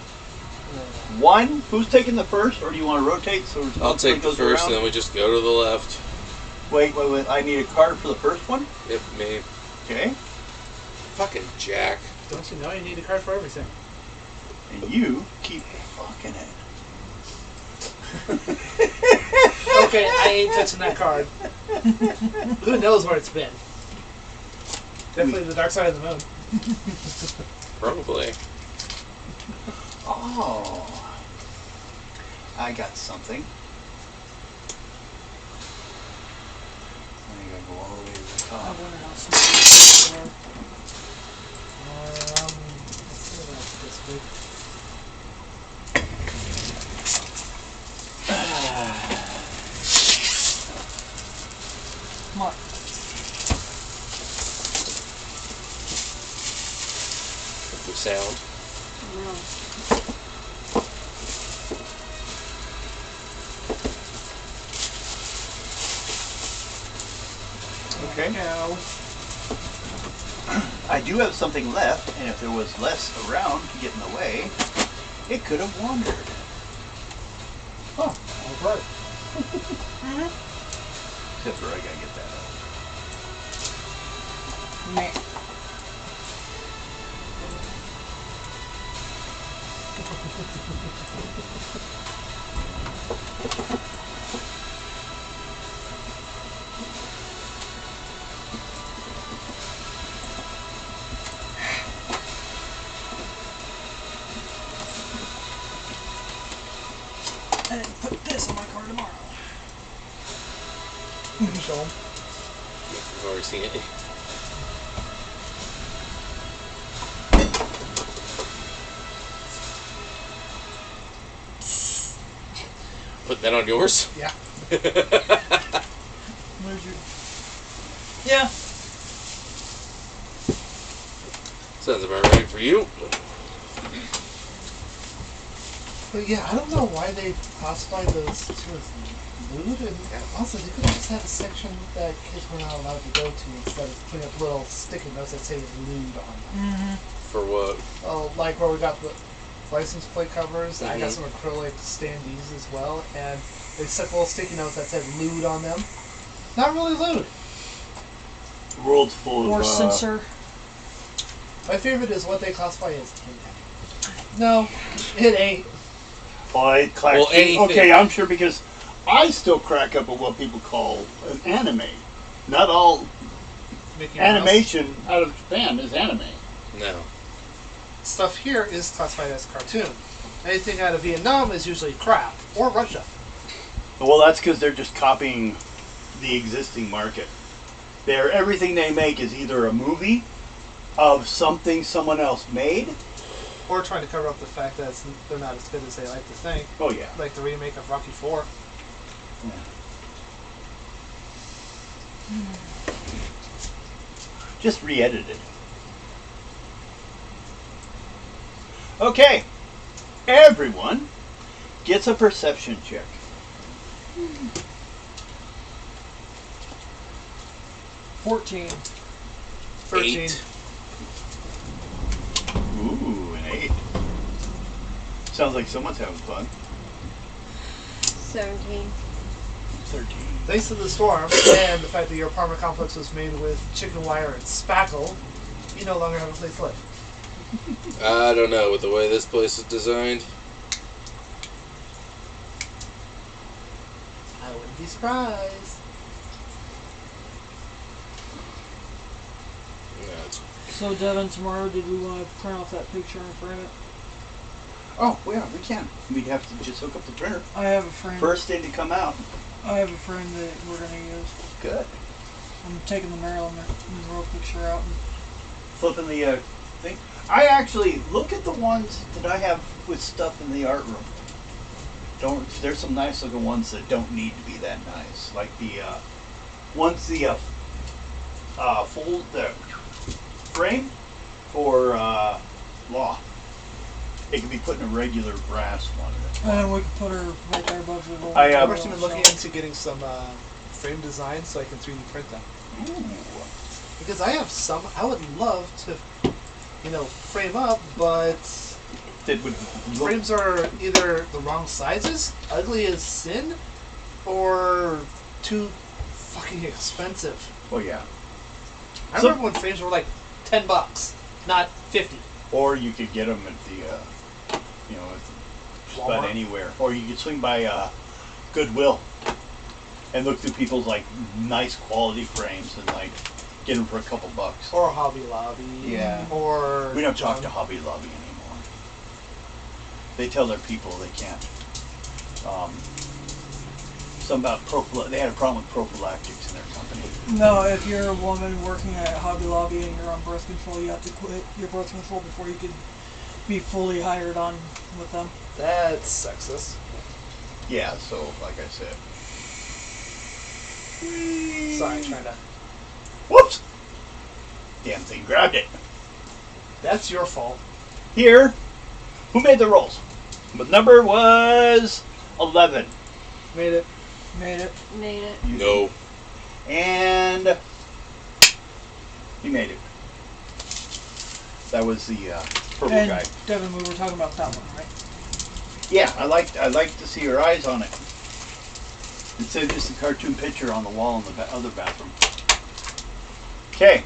one. Who's taking the first, or do you want to rotate? So I'll take the goes first, around? and then we just go to the left. Wait. I need a card for the first one. Yep, me. Okay. Fucking Jack. don't you know you need a card for everything? And you keep fucking it. Okay, I ain't touching that card. Who knows where it's been? Definitely the dark side of the moon. Probably. Oh. I got something. I gotta go all the way to the I top. wonder how small it is. Let's see about this week. Come on. The sound. No. Okay. Now, I do have something left, and if there was less around to get in the way, it could have wandered. oh, all right. Except for I gotta get that out. Meh. I didn't put this on my card tomorrow. You can show 'em. I've already seen it. Put that on yours? Yeah. Where's your... Yeah. Sounds about right for you. But yeah, I don't know why they classified those two as lewd. And also, they could have just had a section that kids were not allowed to go to instead of putting up little sticky notes that say lewd on them. Mm-hmm. For what? Oh, like where we got the license plate covers. I got Mhm. some acrylic standees as well, and they stuck little sticky notes that said lewd on them. Not really lewd. The world's full Or of. censor. My favorite is what they classify as hentai. No, it ain't. Well, anything. Okay, I'm sure because I still crack up at what people call an anime. Not all Mickey Mouse. animation out of Japan is anime. No. Stuff here is classified as cartoon. Anything out of Vietnam is usually crap, or Russia. Well, that's because they're just copying the existing market. Everything they make is either a movie of something someone else made. Or trying to cover up the fact that they're not as good as they like to think. Oh yeah. Like the remake of Rocky IV. Just re-edited. Okay. everyone gets a perception check. 14. 13. 8. Ooh, an 8. Sounds like someone's having fun. 17. 13. Thanks to the storm and the fact that your apartment complex was made with chicken wire and spackle, you no longer have a place to live. I don't know, with the way this place is designed. I wouldn't be surprised. No, it's So, Devin, tomorrow, did we want to print off that picture and frame it? Oh, yeah, we can. We'd have to just hook up the printer. I have a frame. First thing to come out. I have a frame that we're going to use. Good. I'm taking the Maryland Monroe picture out. And Flipping the thing. I actually look at the ones that I have with stuff in the art room. There's some nice looking ones that don't need to be that nice. Like the ones the frame for law. It can be put in a regular brass one. and then we can put her right there above the roll. I, I've actually been looking into getting some frame designs so I can 3D print them. Ooh. Because I have some, I would love to, frame up, but That would look, frames are either the wrong sizes, ugly as sin, or too fucking expensive. oh yeah. I So- remember when frames were like $10, not 50. Or you could get them at the, at just about Walmart. anywhere. Or you could swing by Goodwill and look through people's like nice quality frames and like get them for a couple bucks. Or Hobby Lobby. Yeah. Or We don't talk to Hobby Lobby anymore. They tell their people they can't. Something about they had a problem with prophylactics in their company. No, if you're a woman working at Hobby Lobby and you're on birth control, you have to quit your birth control before you can be fully hired on with them. That's sexist. Yeah, so like I said. Sorry, trying to. Whoops! Damn thing grabbed it. That's your fault. Here, who made the rolls? The number was 11. Made it. Made it. Made it. You no. And he made it. That was the purple And guy. Devin, we were talking about that one, right? Yeah, I like to see her eyes on it. Instead of just a cartoon picture on the wall in the other bathroom. Okay.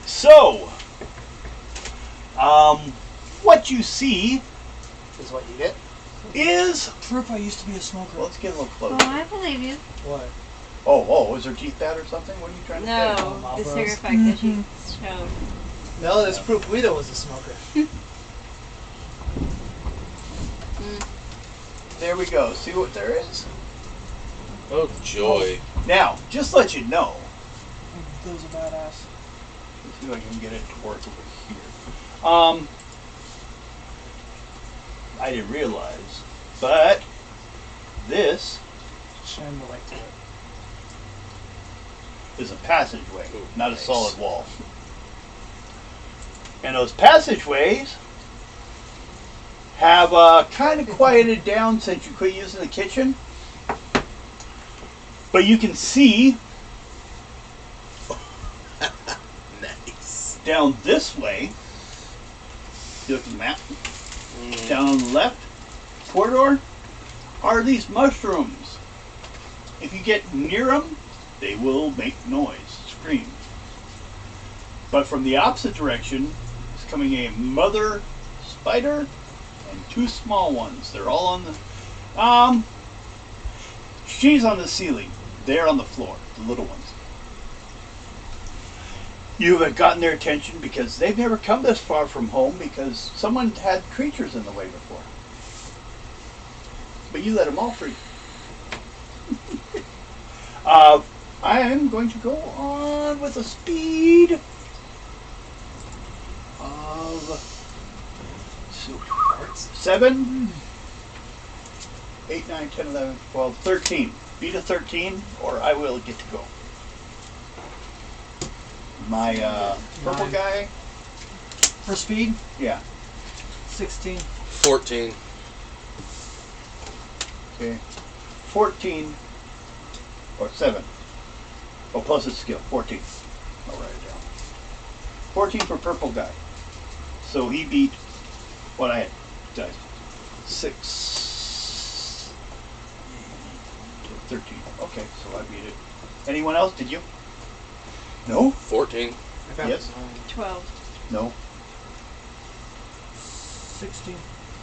So, what you see Is what you get. is. Proof I used to be a smoker. Let's get a little Oh, closer. I believe you. What? Oh, is her teeth bad or something? What are you trying to say? No, the Malbros. cigarette pack that you showed. No, that's proof Guido was a smoker. There we go. See what there is? Oh, joy. Now, just to let you know. Those are badass. Let's see if I can get it to work over here. I didn't realize, but this Shine the light to it. is a passageway, Ooh, not nice. a solid wall. And those passageways have kind of quieted down since you quit using the kitchen. But you can see Nice. down this way, you look at the map, down on the left corridor are these mushrooms. If you get near them, they will make noise, scream. But from the opposite direction is coming a mother spider and two small ones. They're all on the she's on the ceiling. They're on the floor, the little ones. You have gotten their attention because they've never come this far from home because someone had creatures in the way before. But you let them all free. I am going to go on with a speed of 7, 8, 9, 10, 11, 12, 13. Beat a 13 or I will get to go. My purple 9. guy, For speed, yeah. 16. 14. Okay. 14 or 7. Oh, plus his skill. 14. I'll write it down. 14 for purple guy. So he beat what I had. Guys. 6. 13. Okay, so I beat it. Anyone else? Did you? No? 14. I got Yes. 12. No? 16.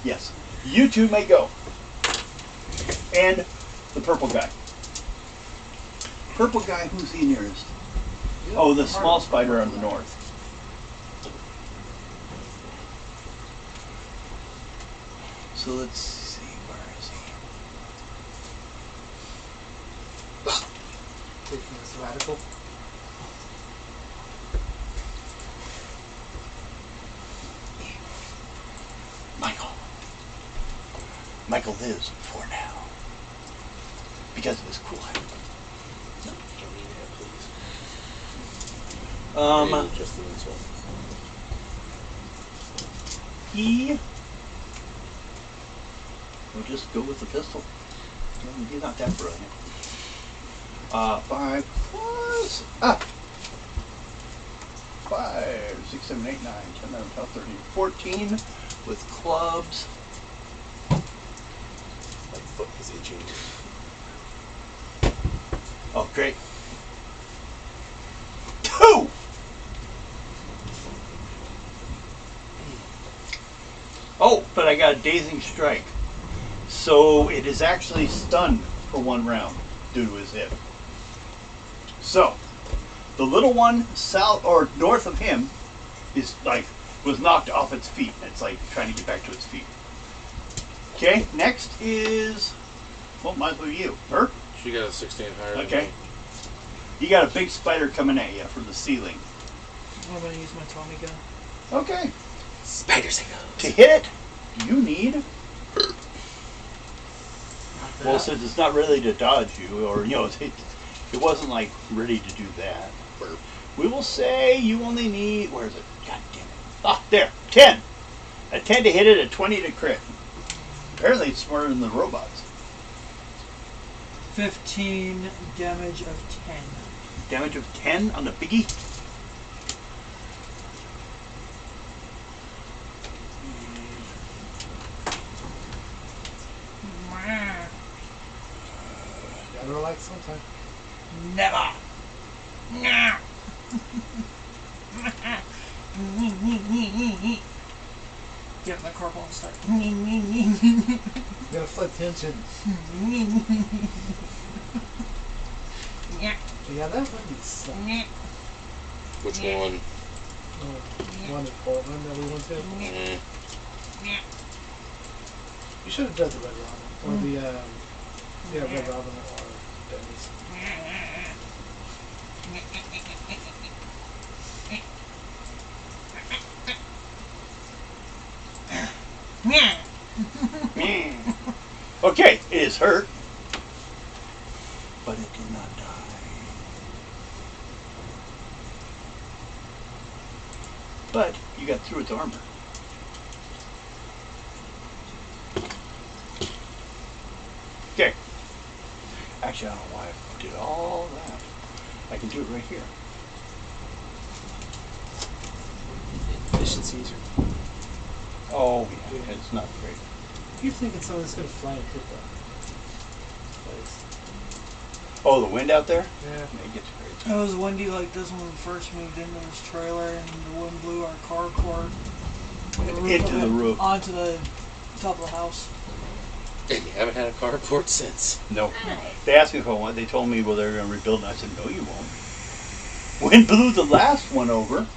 Yes. You two may go. And the purple guy. Purple guy, who's the nearest? Oh, the small spider on the north. So let's see, where is he? Taking a sabbatical. Michael. Michael lives for now. Because of his cool hat. Just in this one. He will just go with the pistol. He's not that brilliant. 5 plus 5, 6, 7, 8, 9, 10, 11, 12, 13, 14 with clubs. My foot is itching. Oh, great. 2! Oh, but I got a dazing strike. So it is actually stunned for 1 round due to his hit. So, the little one south or north of him is was knocked off its feet. It's like trying to get back to its feet. Okay, next is, well, might as well you. Her? She got a 16 higher than Okay. me. You got a big spider coming at you from the ceiling. I'm gonna use my Tommy gun. Okay. Spider signal. To hit it, you need, well, since it's not really to dodge you, or, it wasn't like ready to do that. We will say you only need, where is it? God damn it. Ah, there, 10. A 10 to hit it, a 20 to crit. Apparently it's smarter than the robots. 15 damage of 10. Damage of 10 on the biggie. Gotta relax sometime. Never. Get in the car and start. You gotta flip tension. Yeah, that one sucks. Which one? One in Portland that we went to. Mm. You should have done the Red Robin. Or the, Red Robin or Denny's. Okay, it is hurt. But it did not die. But you got through its armor. Okay. Actually, I don't know why I did all that. I can do it right here. Efficiencies are. Oh, yeah, it's not great. You're thinking someone's gonna fly and hit that place. Oh, the wind out there? Yeah. It gets great. It was windy like this when we first moved into this trailer, and the wind blew our carport Into the roof. onto the top of the house. And you haven't had a carport since. No. They asked me if I want. They told me, well, they're going to rebuild, and I said, no, you won't. Wind blew the last one over.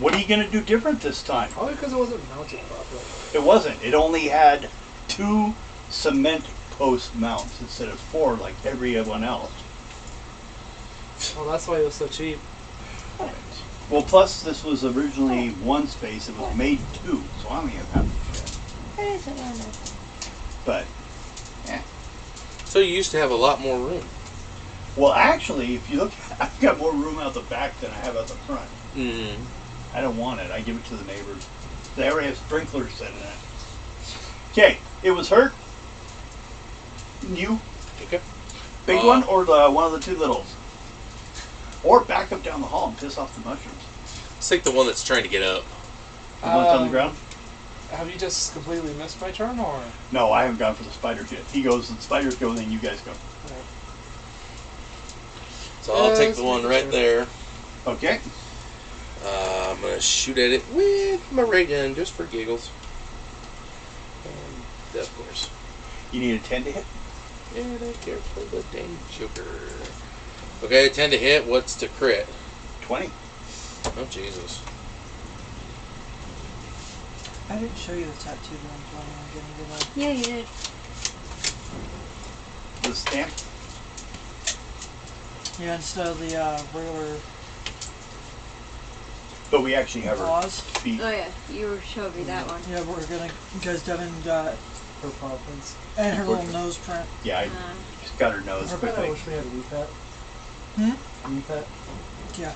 What are you going to do different this time? Probably because it wasn't mounted properly. It wasn't. It only had 2 cement post mounts instead of 4 like everyone else. Well, that's why it was so cheap. Well, plus this was originally 1 space. It was made 2, so I don't even have to shit. That is wonderful. But, So you used to have a lot more room. well, actually, if you look, I've got more room out the back than I have out the front. Mm-hmm. I don't want it. I give it to the neighbors. They already have sprinklers set in it. Okay, it was hurt. You, Okay. big one, or the one of the two littles, or back up down the hall and piss off the mushrooms. Let's take the one that's trying to get up. The ones on the ground. Have you just completely missed my turn, or? No, I haven't gone for the spiders yet. He goes, the spiders go, then you guys go. So I'll take the one right there. Okay. I'm going to shoot at it with my ray gun just for giggles. And of course. You need a 10 to hit. And I care for the dang joker. Okay, 10 to hit. What's to crit? 20. Oh, Jesus. I didn't show you the tattoo that I'm planning on getting, did I? Yeah, you did. The stamp. Yeah, instead of the regular But we actually have her claws. feet. Oh yeah, you showed me that one. Yeah, we're gonna, because Devin got Her paw prints. and her little nose print. Yeah, I just got her nose I bet I quickly. wish we had a wee pet. Wee pet. Yeah.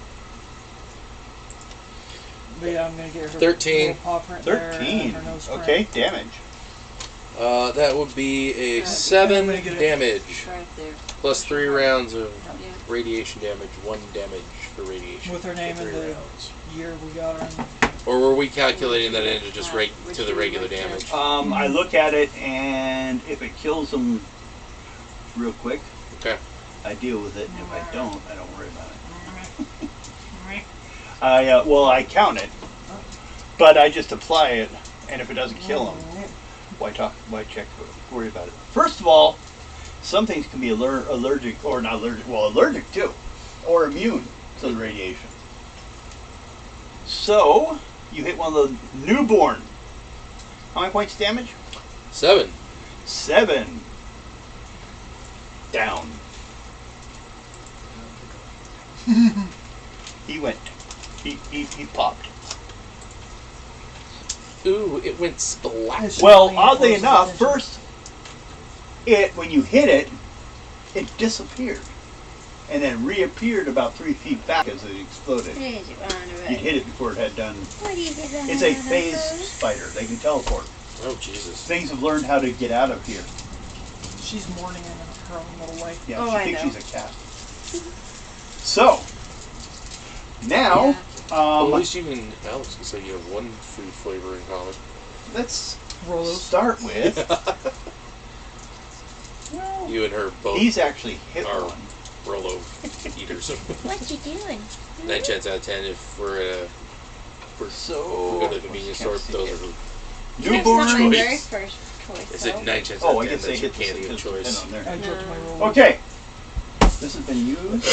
But yeah, I'm gonna get her 13. little paw print there 13. and her nose print. Okay, damage. That would be a I'm 7 gonna get it. damage. Right there. Plus 3 rounds of Yeah. radiation damage. 1 damage for radiation. With her name for and 3 the rounds. year we got her in. Or were we calculating that into just to the regular Which one? damage? I look at it, and if it kills them real quick, Okay. I deal with it. And if I don't worry about it. I count it, but I just apply it, and if it doesn't kill them, why worry about it? First of all, some things can be allergic, or not allergic, allergic too, or immune to the radiation. So, you hit one of the newborn. How many points damage? 7. 7. Down. He went. He popped. Ooh, it went splat. Well, oddly enough, first, when you hit it, it disappeared. And then reappeared about 3 feet back as it exploded. What is it on the You'd right? hit it before it had done. What is it on It's a the phase right? spider. They can teleport. Oh, Jesus. Things have learned how to get out of here. She's mourning in her own little way. Yeah, Oh, she I thinks know. she's a cat. So, now, Well, at least you can, Alex can say you have 1 food flavor in common. let's Rolos. start with. You and her both He's actually hit are one. Rolo eaters. What you doing? 9 chance out of 10 if we're So, we go to the convenience store, can't see those it. are That's Newborn. not my choice. very first choice. Is it though. 9 chance Oh, out I of 10 guess they that's your hit the candy of choice? on there. I dropped my No. roll. Okay. This has been used.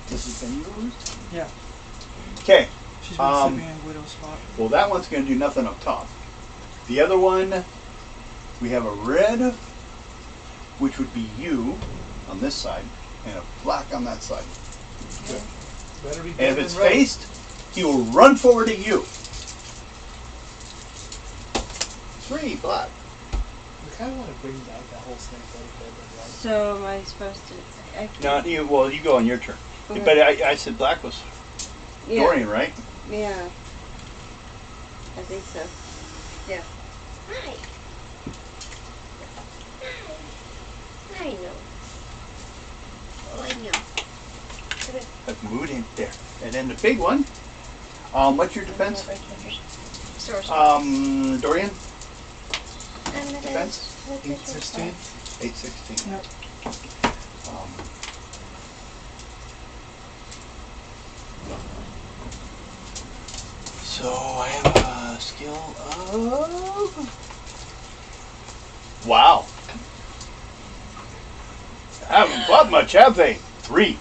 This has been used. Yeah. Okay. She's been sleeping in Widow's spot. Well, that one's going to do nothing up top. The other one, we have a red, which would be you on this side, and a black on that side. Better be And better if it's than red. faced, he will run forward at you. 3 black. We kind of want to bring back that whole snake better than red. So am I supposed to? No, you go on your turn. Okay. But I said black was Yeah. Dorian, right? Yeah. I think so. Yeah. Hi. Hi. I know. Oh, I know. I've moved him there. And then the big one. What's your defense? Source. Dorian? Defense? 816. 816. Yep. So I have a skill of. Wow. Haven't fought much, have they? 3.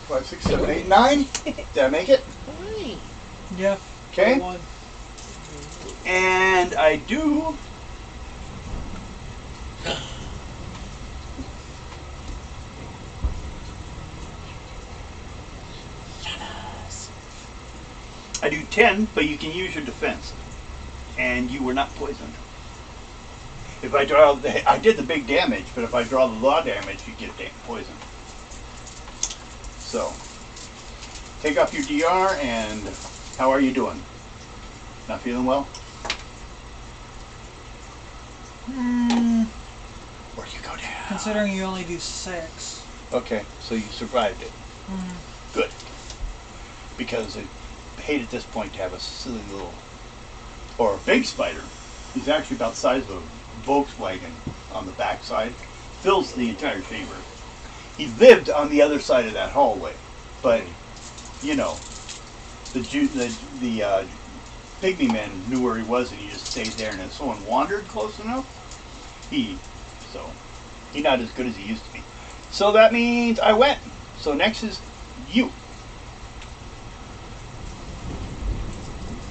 5, 6, 7, 8, 9. Did I make it? Yeah. Okay. One. And I do. I do 10, but you can use your defense. And you were not poisoned. If I draw I did the big damage, but if I draw the law damage, you get poisoned. So, take off your DR, and how are you doing? Not feeling well? Where'd you go down? Considering you only do 6. Okay, so you survived it. Mm. Good. Because I hate at this point to have a silly little, or a big spider, who's actually about the size of a Volkswagen on the backside, fills the entire chamber. He lived on the other side of that hallway, but, you know, the pygmy man knew where he was and he just stayed there, and if someone wandered close enough, he's not as good as he used to be. So that means I went. So next is you.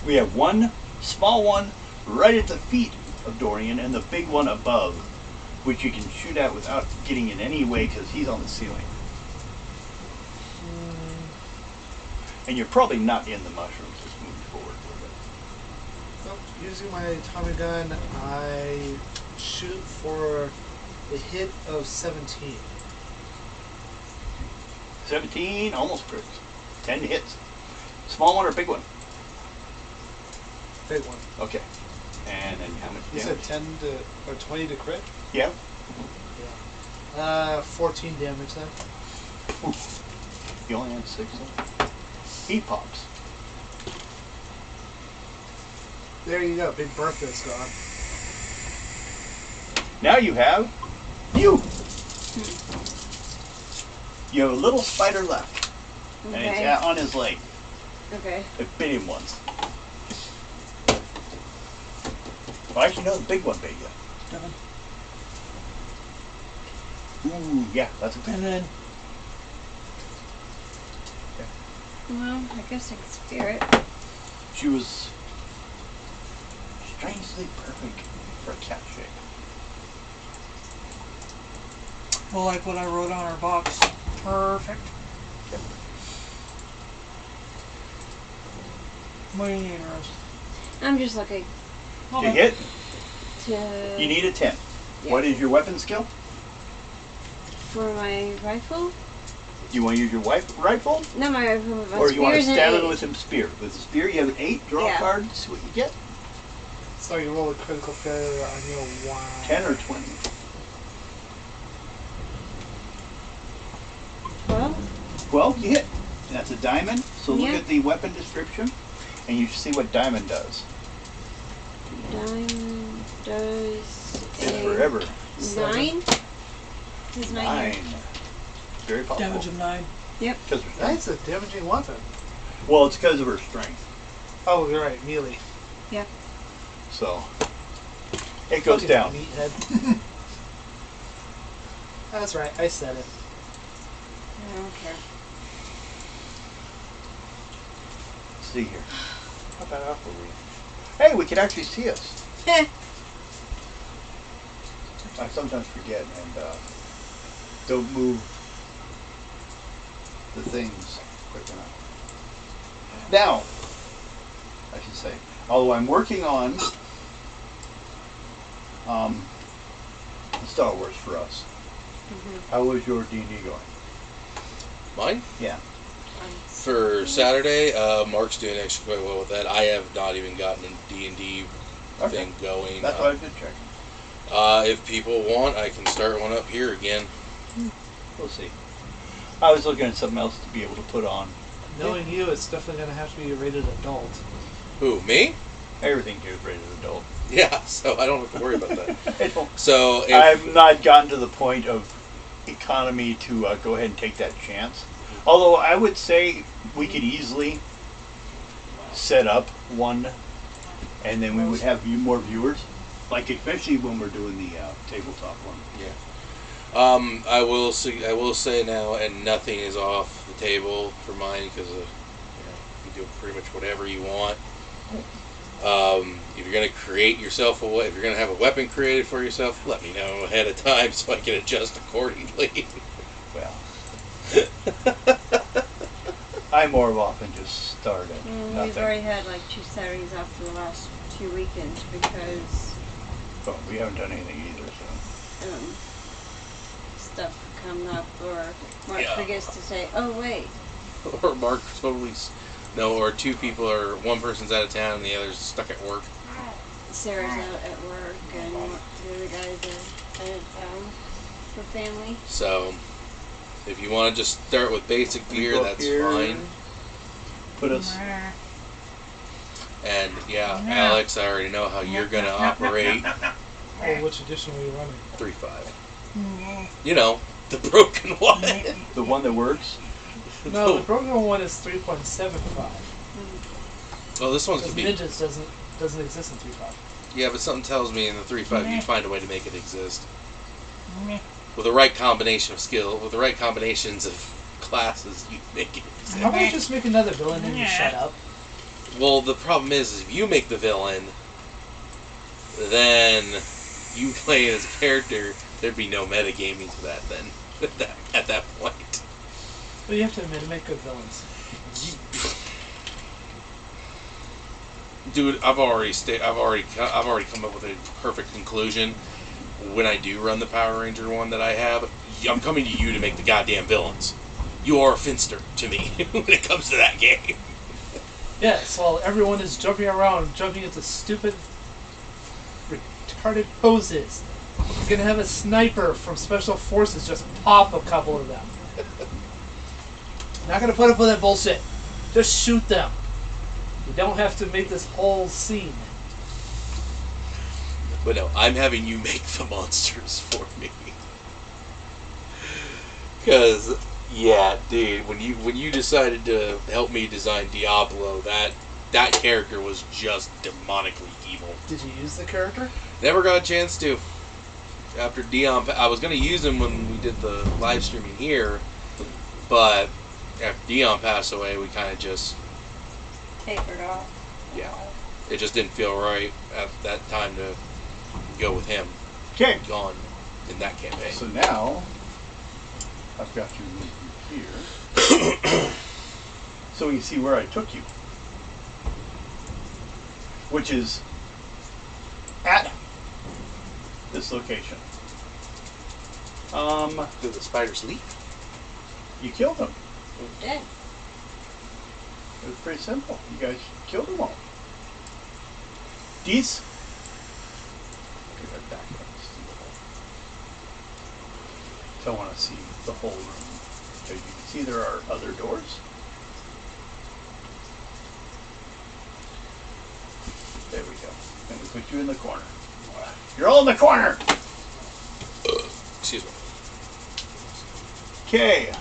We have one small one right at the feet of Dorian and the big one above, which you can shoot at without getting in any way because he's on the ceiling. And you're probably not in the mushrooms. Just move forward a little bit. Well, using my Tommy gun, I shoot for a hit of 17. 17, almost crits. 10 hits. Small one or big one? Big one. Okay. And then how much You damage? said 10 to or 20 to crit? Yeah. 14 damage then. You only had 6 then? He pops. There you go. Big Bertha's gone. Now you have you. You have a little spider left. And it's Okay. on his leg. Okay. It bit him once. Well, actually, no, the big one bit you. 7. Ooh, yeah, that's a good And then Well, I guess I could spirit. She was strangely perfect for a cat shape. well, like what I wrote on our box. Perfect. What do you need, Rose? I'm just looking To hit, to. you need a 10. Yeah. What is your weapon skill? For my rifle? Do you want to use your rifle? No, my rifle. My Or you want to spear's an stab it 8. with some spear? With the spear, you have an 8. Draw a Yeah. card, see what you get. So you roll a critical failure on your 1. 10 or 20. 12? 12, you hit. That's a diamond. So look Yeah. at the weapon description, and you see what diamond does. Diamond does. It's forever. 9? Is 9 9. here? Very powerful. Damage of 9. Yep. Because of her strength. That's a damaging weapon. Well, it's because of her strength. Oh, you're right. Melee. Yep. So it goes Fucking down. Meathead. That's right. I said it. I don't care. Let's see here. How about up are we? Hey, we can actually see us. I sometimes forget and don't move the things quick enough. Now, I should say, although I'm working on Star Wars for us. How was your D&D going? Mine? Yeah. For Saturday, Mark's doing actually quite well with that. I have not even gotten a D&D Okay. thing going. That's what I did check. If people want, I can start one up here again. We'll see. I was looking at something else to be able to put on. Knowing you, it's definitely going to have to be rated adult. Who, me? Everything here is rated adult. Yeah, so I don't have to worry about that. I don't- So, if, I've not gotten to the point of economy to go ahead and take that chance. Although I would say we could easily set up one, and then we would have more viewers. Like especially when we're doing the tabletop one. I will say now, and nothing is off the table for mine because you do pretty much whatever you want. If you're gonna create yourself if you're gonna have a weapon created for yourself, let me know ahead of time so I can adjust accordingly. Well, I more often just start at We've nothing. already had like 2 Saturdays off for the last 2 weekends because But we haven't done anything either, so. stuff come up or Mark Yeah. forgets to say, oh wait. Or Mark totally No, or two people, or one person's out of town and the other's stuck at work. Sarah's out at work, and the other guys are out of town for family. So, if you want to just start with basic gear, Go that's here. fine. Put us. And yeah, Alex, I already know how you're gonna operate. Oh, which edition were you running? 3.5. You know, the broken one. The one that works. No, the broken one is 3.75. Oh, this one's Because gonna be. Ninjas doesn't exist in 3.5. Yeah, but something tells me in the 3.5 you'd find a way to make it exist. With the right combination of skill, with the right combinations of classes, you make it exist. How about you just make another villain and you shut up? Well, the problem is if you make the villain, then you play as a character, there'd be no metagaming to that then. At that point. But you have to admit, to make good villains. Dude, I've already come up with a perfect conclusion. When I do run the Power Ranger one that I have, I'm coming to you to make the goddamn villains. You are a finster to me when it comes to that game. Yes, while everyone is jumping around, jumping into stupid, retarded poses. You're gonna have a sniper from Special Forces just pop a couple of them. Not gonna put up with that bullshit. Just shoot them. You don't have to make this whole scene. But no, I'm having you make the monsters for me. Because, yeah, dude, when you decided to help me design Diablo, that character was just demonically evil. Did you use the character? Never got a chance to. After Dion, I was going to use him when we did the live streaming here, but after Dion passed away, we kind of just... Tapered off. Yeah. It just didn't feel right at that time to go with him. Okay. Gone in that campaign. So now, I've got you moved here. So we can see where I took you. Which is at this location. Did the spiders leap? You killed them. Dead. It was pretty simple. You guys killed them all. These. Okay, they're back up. So I want to see the whole room. As you can see, there are other doors. There we go. And we put you in the corner. You're all in the corner. Excuse me. Okay.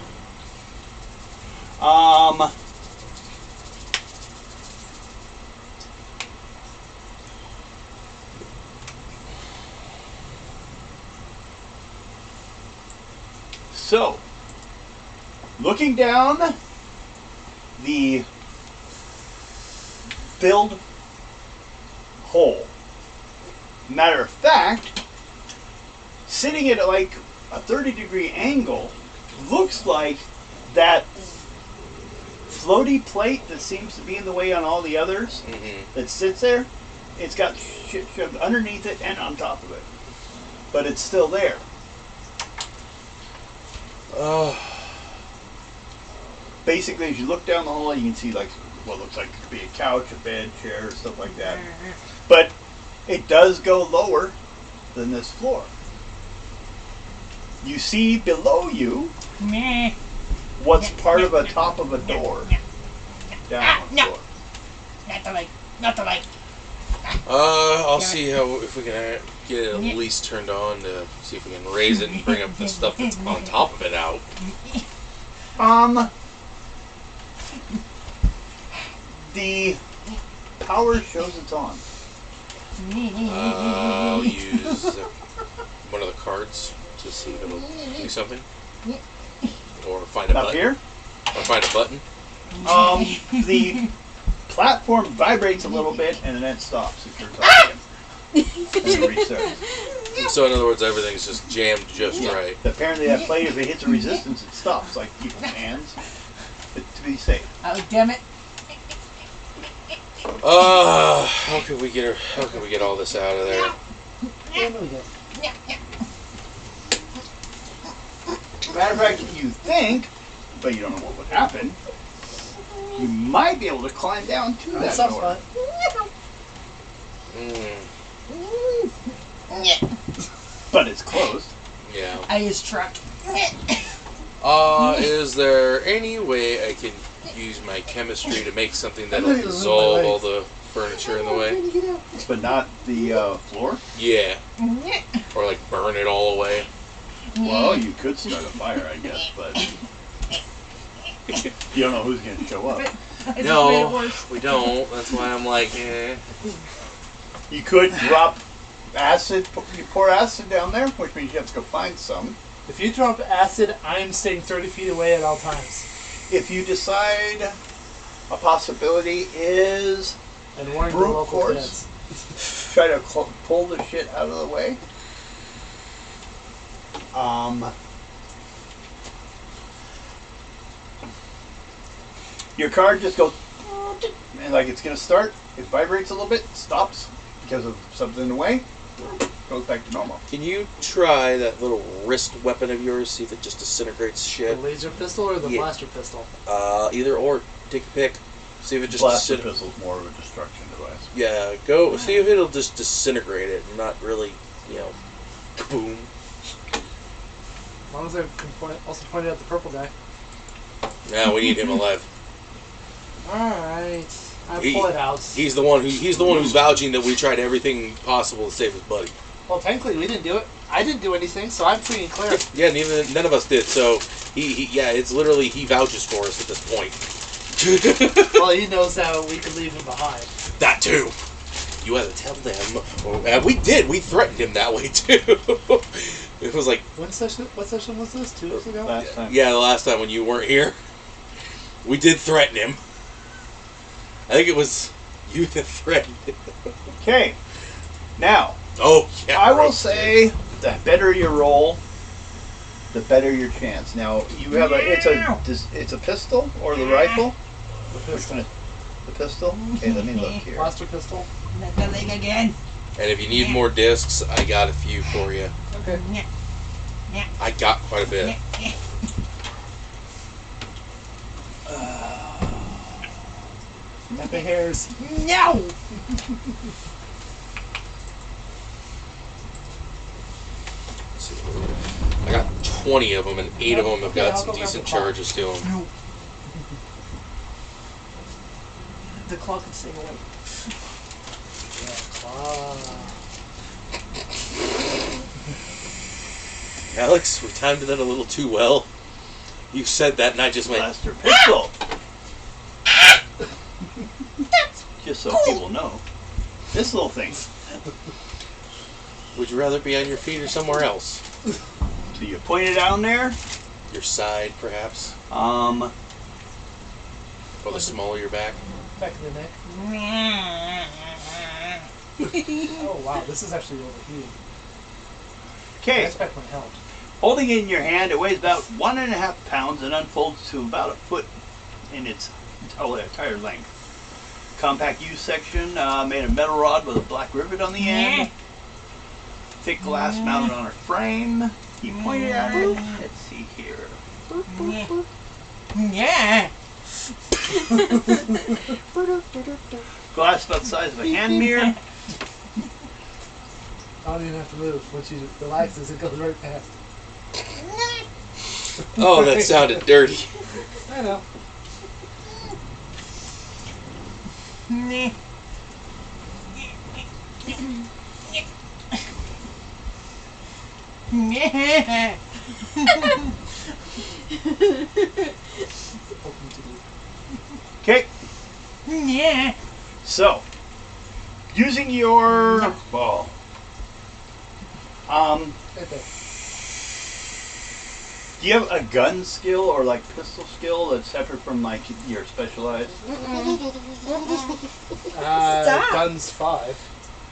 So, looking down the build hole. Matter of fact, sitting at like a 30-degree angle, looks like that floaty plate that seems to be in the way on all the others that sits there. It's got shit shoved underneath it and on top of it, but it's still there. Basically, as you look down the hall, you can see like what looks like it could be a couch, a bed, chair, stuff like that. But it does go lower than this floor. You see below you what's part of a top of a door down on the floor. Not the light. Not the light. I'll see if we can get it at least turned on to see if we can raise it and bring up the stuff that's on top of it out. The power shows it's on. I'll use one of the cards to see if it'll do something, or find a Up button. here, Or find a button. the platform vibrates a little bit and then it stops. It turns off again. And it restarts. So in other words, everything's just jammed just right. Apparently that plate, if it hits a resistance, it stops, like people's hands. But to be safe. Oh, damn it. How could we get all this out of there? Matter of fact, you think, but you don't know what would happen, You might be able to climb down to that soft door. spot. But it's closed. Yeah. Ice truck. Is there any way I can use my chemistry to make something that'll I'm not gonna dissolve move my all the furniture in the way? But not the floor? Yeah. Or like burn it all away. Well, you could start a fire, I guess, but you don't know who's going to show up. I just made it No, worse. we don't. That's why I'm like, eh. You could drop acid, you pour acid down there, which means you have to go find some. If you drop acid, I'm staying 30 feet away at all times. If you decide a possibility is And warning the brute local force, kids. try to pull the shit out of the way. Your car just goes, and like it's going to start. It vibrates a little bit, stops because of something in the way, goes back to normal. Can you try that little wrist weapon of yours? See if it just disintegrates The shit. laser pistol or the Yeah. blaster pistol? Either or. Take a pick. See if it just Blaster disintegrates. pistol's more of a destruction device. Yeah, go see if it'll just disintegrate it and not really, kaboom. As long as I can also point out the purple guy. Now we need him alive. Alright. I He- pull it out. He's the one who's vouching that we tried everything possible to save his buddy. Well, technically, we didn't do it. I didn't do anything, so I'm free and clear. Yeah, none of us did. So it's literally he vouches for us at this point. Well, he knows how we could leave him behind. That too. You either tell them, or we did. We threatened him that way too. It was like, What session was this? 2 weeks ago? Last time. yeah, the last time when you weren't here, we did threaten him. I think it was you that threatened him. Okay, now Oh yeah. I will right. say the better you roll, the better your chance. Now you have it's a pistol or the rifle. The Which pistol. one? The pistol. Okay, let me look here. Blaster pistol. Not the thing again. And if you need more discs, I got a few for you. Okay. I got quite a bit. Happy hairs. No! I got 20 of them, and 8 of them have Yeah, got I'll some go grab decent the clock. charges to them. No. The clock can stay awake. Alex, we timed that a little too well. You said that, and I just went. Blaster pistol. Just so people know, this little thing. Would you rather be on your feet or somewhere else? So you point it down there. Your side, perhaps, Um, or the small of your back. Back in the neck. Oh wow, this is actually overheating. I okay. expect my help. Holding it in your hand, it weighs about 1.5 pounds and unfolds to about a foot in its entire length. Compact use section made of metal rod with a black rivet on the end. Thick glass mounted on a frame. You pointed at it. Let's see here. Yeah. Glass about the size of a hand mirror. I don't even have to move. Once you relax, it goes right past. Oh, that sounded dirty. I know. Yeah. Open to you. Okay, Yeah. so using your ball. Right there. Do you have a gun skill or like pistol skill that's separate from like your specialized? Guns 5.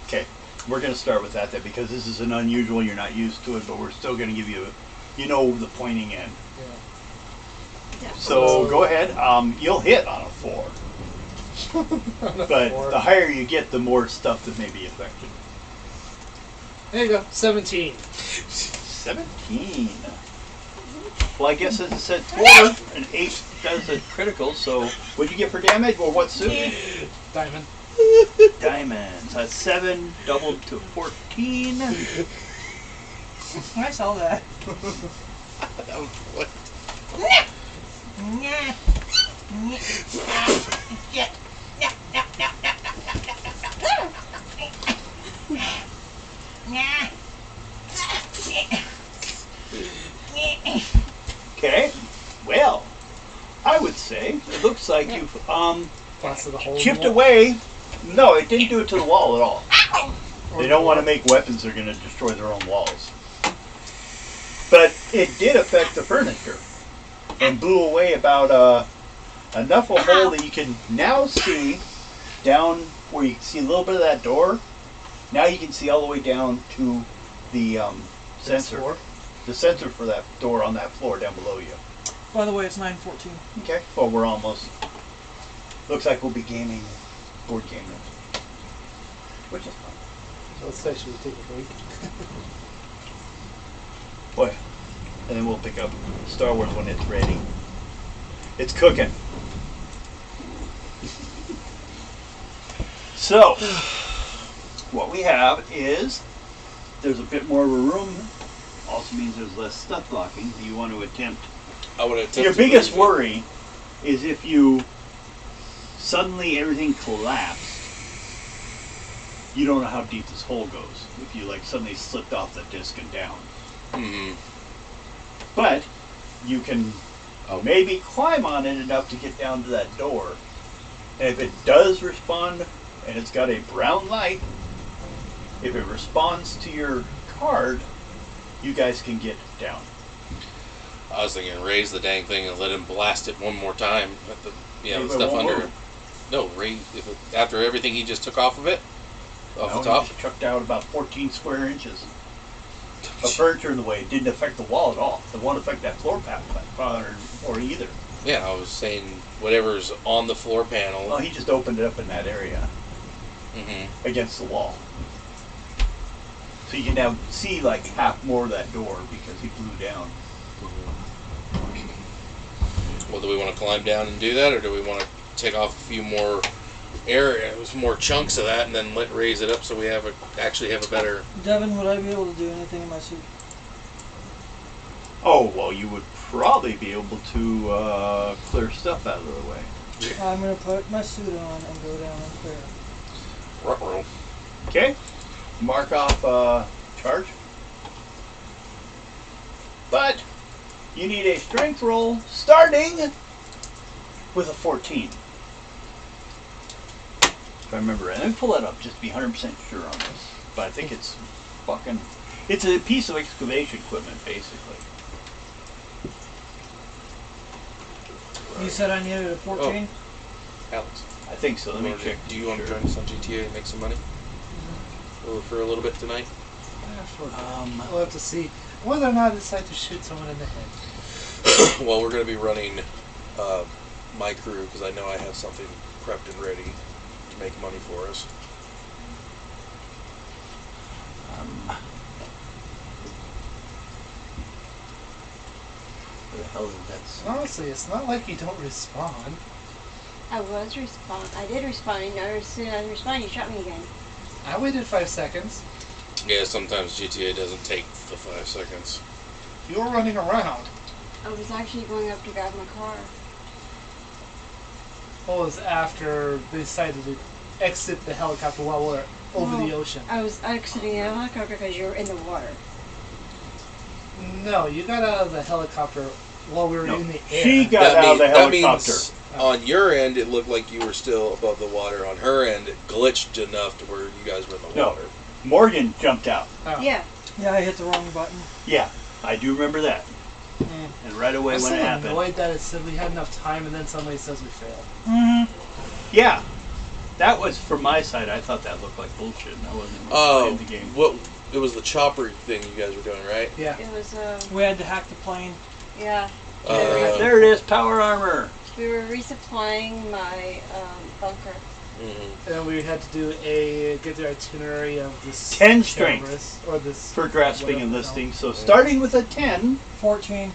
Okay, we're gonna start with that then because this is an unusual. You're not used to it, but we're still gonna give you, the pointing end. Yeah. So go ahead. You'll hit on a 4, but 4. the higher you get, the more stuff that may be affected. There you go. 17. 17. Well, I guess since it said 4, an 8 does a critical, so what'd you get for damage? Or what suit? Diamond. Diamonds. That's 7 doubled to 14. I saw that. That was what? Okay. Well, I would say it looks like you've Blasted the hole in the chipped wall. away. No, it didn't do it to the wall at all. They don't want to make weapons that are going to destroy their own walls. But it did affect the furniture and blew away about enough of a hole that you can now see down where you can see a little bit of that door. Now you can see all the way down to the sensor. Floor. The sensor for that door on that floor down below you. By the way, it's 9:14. Okay. Well, we're almost. Looks like we'll be gaming board gaming, which is fun. So let's actually take a break. Boy, and then we'll pick up Star Wars when it's ready. It's cooking. So, what we have is there's a bit more of a room. Also means there's less stuff blocking. Do you want to attempt? I would attempt. Your to biggest move it. worry is if you suddenly everything collapsed. You don't know how deep this hole goes. If you like suddenly slipped off the disc and down. Mhm. But you can maybe climb on it enough to get down to that door. And if it does respond, and it's got a brown light, if it responds to your card, you guys can get down. I was thinking raise the dang thing and let him blast it one more time. Let the Maybe the it stuff won't under work. it. No, raise after everything he just took off of it, off No, the top. you just chucked out about 14 square inches of furniture in the way. It didn't affect the wall at all. It won't affect that floor pattern or either. Yeah, I was saying whatever's on the floor panel. Well, he just opened it up in that area Mhm. against the wall. So you can now see like half more of that door because he blew down. Well, do we want to climb down and do that, or do we want to take off a few more areas, more chunks of that, and then raise it up so we actually have a better? Devin, would I be able to do anything in my suit? Oh, well, you would probably be able to clear stuff out of the way. I'm going to put my suit on and go down and clear. Ruh-roh. Okay? Mark off charge. But you need a strength roll starting with a 14. If I remember right. Let me pull that up just to be 100% sure on this. But I think it's fucking... It's a piece of excavation equipment, basically. You said I needed a 14? Alex, I think so. Let me check. do you want to join us on GTA and make some money? Or for a little bit tonight? Yeah, sure. We'll have to see whether or not I decide to shoot someone in the head. Well, we're going to be running my crew because I know I have something prepped and ready to make money for us. Where the hell is that? Honestly, it's not like you don't respond. I did respond, and as soon as I responded, you shot me again. I waited 5 seconds. Yeah, sometimes GTA doesn't take the 5 seconds. You were running around. I was actually going up to grab my car. What was after they decided to exit the helicopter while we're over the ocean? I was exiting the helicopter because you were in the water. No, you got out of the helicopter while we were No, in the air. she got out of the that helicopter. means on your end it looked like you were still above the water. On her end it glitched enough to where you guys were in the No. water. Morgan jumped out. Oh. Yeah. Yeah, I hit the wrong button. Yeah, I do remember that. And right away I'm when so it happened. annoyed that it said we had enough time and then somebody says we failed. Mm-hmm. Yeah, that was from my side. I thought that looked like bullshit, and I wasn't even playing the game. What? It was the chopper thing you guys were doing, right? Yeah. It was, We had to hack the plane. yeah. There it is, power armor. We were resupplying my bunker. Mm-hmm. And we had to get the itinerary of this 10 strength terrorist, or this for grasping and whatever the listing. So starting with a 10, 14.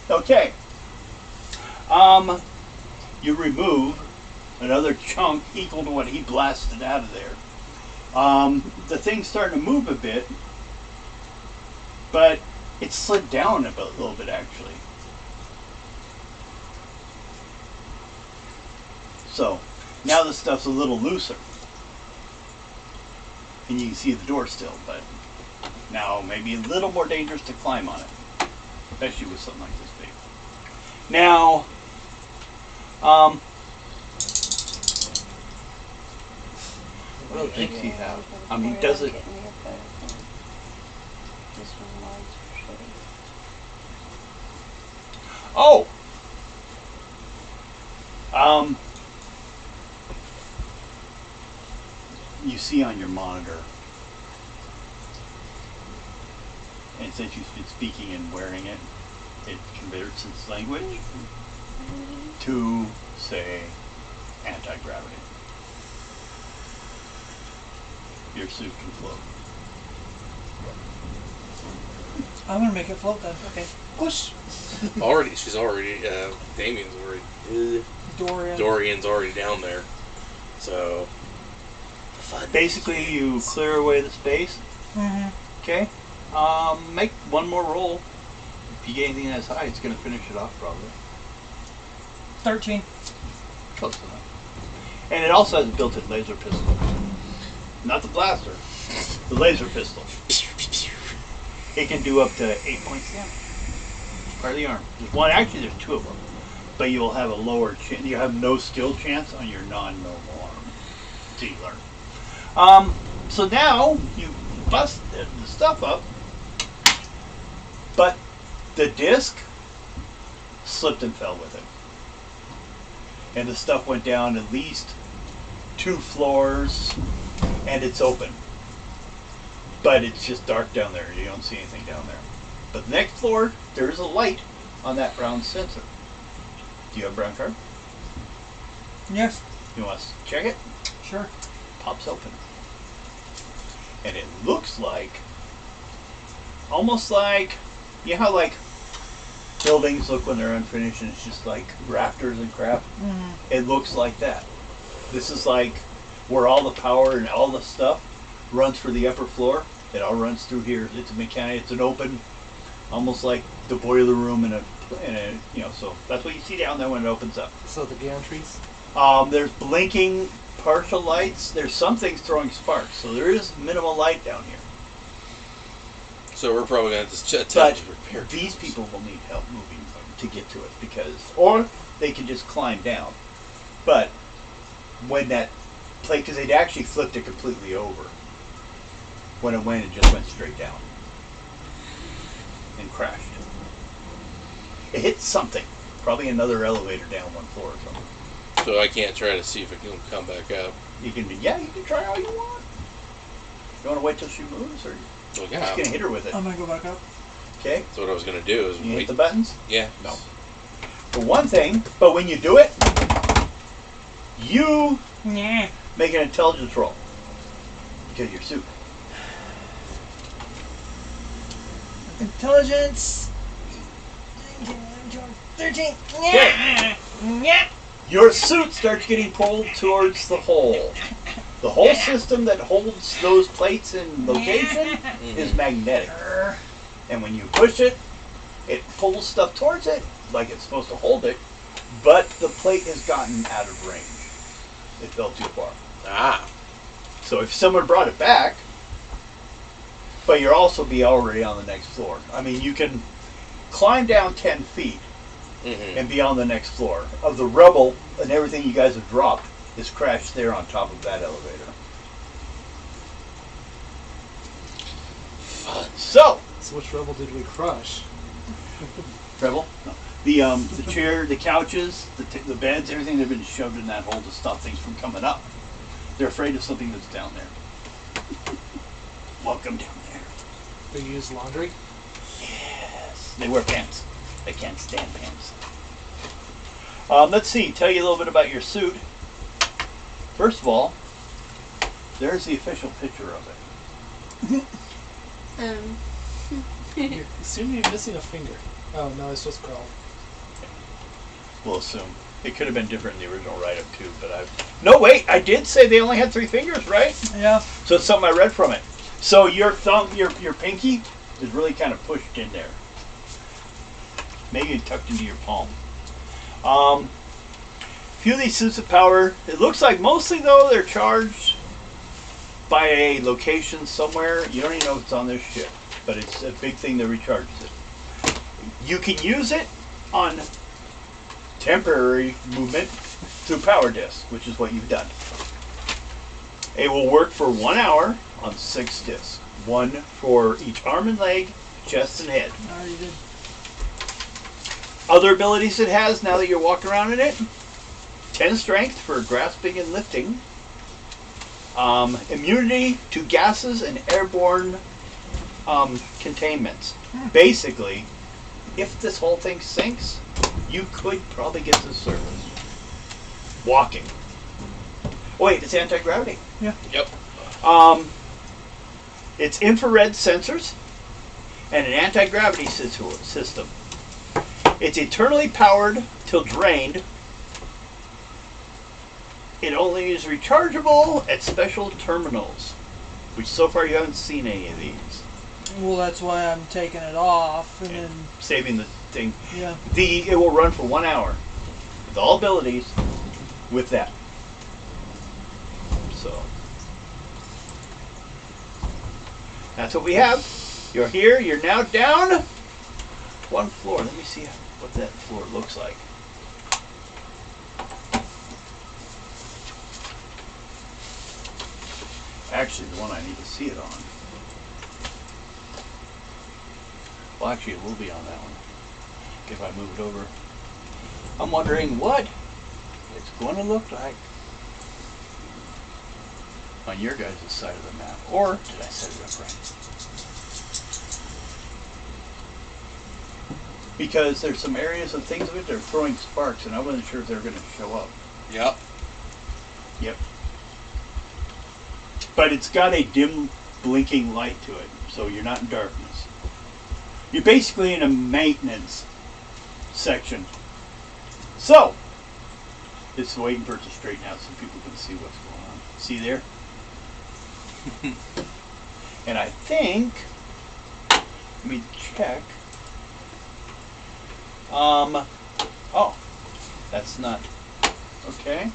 Okay. You remove another chunk equal to what he blasted out of there. The thing's starting to move a bit, but it slid down a little bit actually. So now the stuff's a little looser. And you can see the door still, but now maybe a little more dangerous to climb on it. Especially with something like this big. Now, what other things do you have? I mean, does it... Oh! You see on your monitor, and since you've been speaking and wearing it, it converts its language to, say, anti-gravity. Your suit can float. I'm gonna make it float then. Okay. Push. She's already, Damien's already, Dorian's already down there. So, basically you clear away the space. Mm-hmm. Okay. Make one more roll. If you get anything that's high, it's going to finish it off probably. 13. Close enough. And it also has a built-in laser pistol. Not the blaster. The laser pistol. It can do up to 8 points damage. Part of the arm. There's one. Actually, there's two of them. But you'll have a lower chance. You have no skill chance on your non-normal arm. Until you learn. So now you bust the stuff up, but the disc slipped and fell with it. And the stuff went down at least 2 floors, and it's open. But it's just dark down there. You don't see anything down there. But the next floor, there is a light on that brown sensor. Do you have a brown card? Yes. You want us to check it? Sure. Pops open. And it looks like, almost like, you know how like buildings look when they're unfinished and it's just like rafters and crap? Mm-hmm. It looks like that. This is like where all the power and all the stuff runs for the upper floor. It all runs through here. It's a mechanic. It's an open, almost like the boiler room in a so that's what you see down there when it opens up. So the gantries? There's blinking partial lights. There's some things throwing sparks, so there is minimal light down here. So we're probably going to have to attempt But to repair these people will need help moving to get to it or they can just climb down. But when that plate, because they'd actually flipped it completely over. When it went, it just went straight down and crashed. It hit something, probably another elevator down one floor or something. So I can't try to see if it can come back up. You can try all you want. You want to wait till she moves, or Well, just yeah. gonna hit her with it? I'm gonna go back up. Okay. That's what I was going to do. Is You wait. hit the buttons. Yeah. No. For one thing, but when you do it, you Yeah. make an intelligence roll because you're suit. Intelligence. 13. Yeah. Yeah. Your suit starts getting pulled towards the hole. The whole system that holds those plates in location is magnetic. And when you push it, it pulls stuff towards it like it's supposed to hold it, but the plate has gotten out of range. It fell too far. Ah. So if someone brought it back, but you'll also be already on the next floor. I mean, you can climb down 10 feet and be on the next floor. Of the rubble and everything you guys have dropped is crashed there on top of that elevator. So which rebel did we crush? Treble? No. The chair, the couches, the beds, everything that have been shoved in that hole to stop things from coming up. They're afraid of something that's down there. Welcome down there. They use laundry? Yes. They wear pants. They can't stand pants. Let's see. Tell you a little bit about your suit. First of all, there's the official picture of it. You seem to be missing a finger. Oh, no, it's just crawled. We'll assume. It could have been different in the original write-up too, but No, wait, I did say they only had 3 fingers, right? Yeah. So it's something I read from it. So your thumb, your pinky is really kind of pushed in there. Maybe tucked into your palm. Few of these suits of power, it looks like mostly though they're charged by a location somewhere. You don't even know if it's on this ship, but it's a big thing that recharges it. You can use it on temporary movement through power discs, which is what you've done. It will work for 1 hour on 6 discs. 1 for each arm and leg, chest and head. I already did. Other abilities it has now that you're walking around in it: 10 strength for grasping and lifting. Immunity to gases and airborne containments. Basically, if this whole thing sinks, you could probably get to the surface. Walking. Oh, wait, it's anti-gravity. Yeah. Yep. It's infrared sensors and an anti-gravity system. It's eternally powered till drained. It only is rechargeable at special terminals, which so far you haven't seen any of these. Well, that's why I'm taking it off and then Saving the thing. yeah. It will run for 1 hour with all abilities with that. So that's what we have. You're here. You're now down 1 floor. Let me see what that floor looks like. Actually, the one I need to see it on. Well, actually, it will be on that one if I move it over. I'm wondering what it's going to look like on your guys' side of the map. Or did I set it up right? Because there's some areas and things of it that are throwing sparks, and I wasn't sure if they were going to show up. Yep. Yep. But it's got a dim blinking light to it, so you're not in darkness. You're basically in a maintenance section. So, it's waiting for it to straighten out so people can see what's going on. See there? And I think, let me check. Oh, that's not, okay.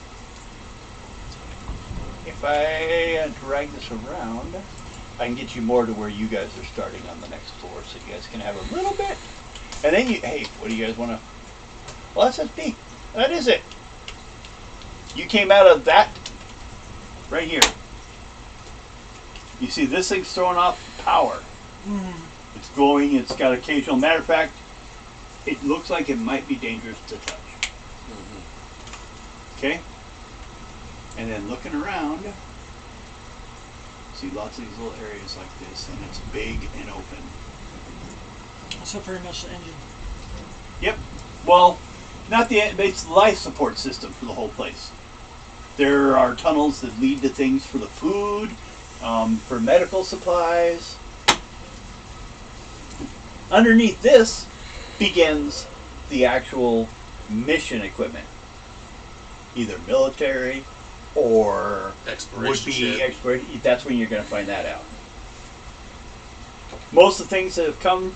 If I drag this around, I can get you more to where you guys are starting on the next floor, so you guys can have a little bit. And then hey, what do you guys want to? Well, that's me. That is it. You came out of that right here. You see, this thing's throwing off power. Mm-hmm. It's glowing. It's got occasional. Matter of fact, it looks like it might be dangerous to touch. Okay. And then looking around, see lots of these little areas like this, and it's big and open. So pretty much the engine. Yep. Well, not the end, but it's the life support system for the whole place. There are tunnels that lead to things for the food, for medical supplies. Underneath this begins the actual mission equipment. Either military or would be exploration. That's when you're going to find that out. Most of the things that have come,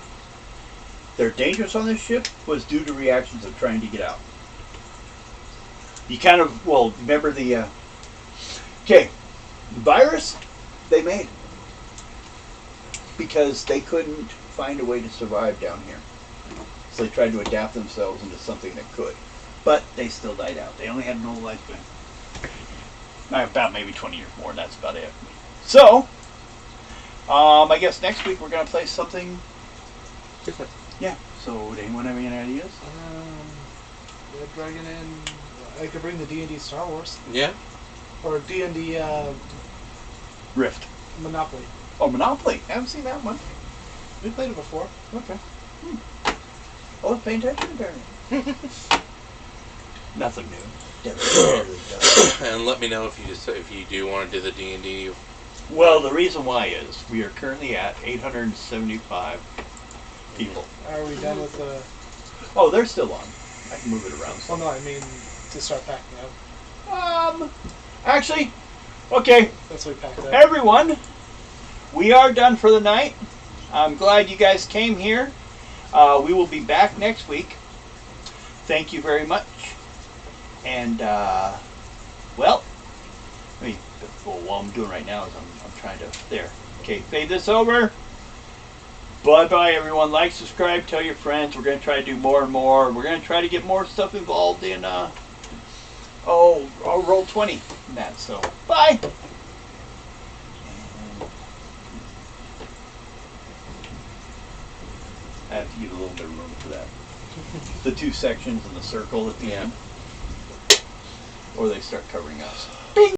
they're dangerous on this ship, was due to reactions of trying to get out. You kind of, well, remember the virus they made because they couldn't find a way to survive down here. So they tried to adapt themselves into something that could. But they still died out. They only had an old lifespan. About maybe 20 years more, that's about it. So, I guess next week we're going to play something different. Yeah. So, would anyone have any ideas? Red Dragon and I could bring the D&D Star Wars Yeah. or D&D Rift. Monopoly. Oh, Monopoly. I haven't seen that one. We played it before. Okay. I was paying attention apparently. Nothing new. And let me know if you do want to do the D&D Well, the reason why is we are currently at 875 people. Are we done with the? Oh, they're still on. I can move it around. Well, no, I mean to start packing up. Actually, okay, That's what we packed up. everyone, we are done for the night. I'm glad you guys came here. We will be back next week. Thank you very much. And, well, what I'm doing right now is I'm trying to, there. Okay, fade this over. Bye-bye, everyone. Like, subscribe, tell your friends. We're going to try to do more and more. We're going to try to get more stuff involved in, Roll20 and that. So, bye. I have to give a little bit of room for that. The two sections and the circle at the end. Or they start covering us.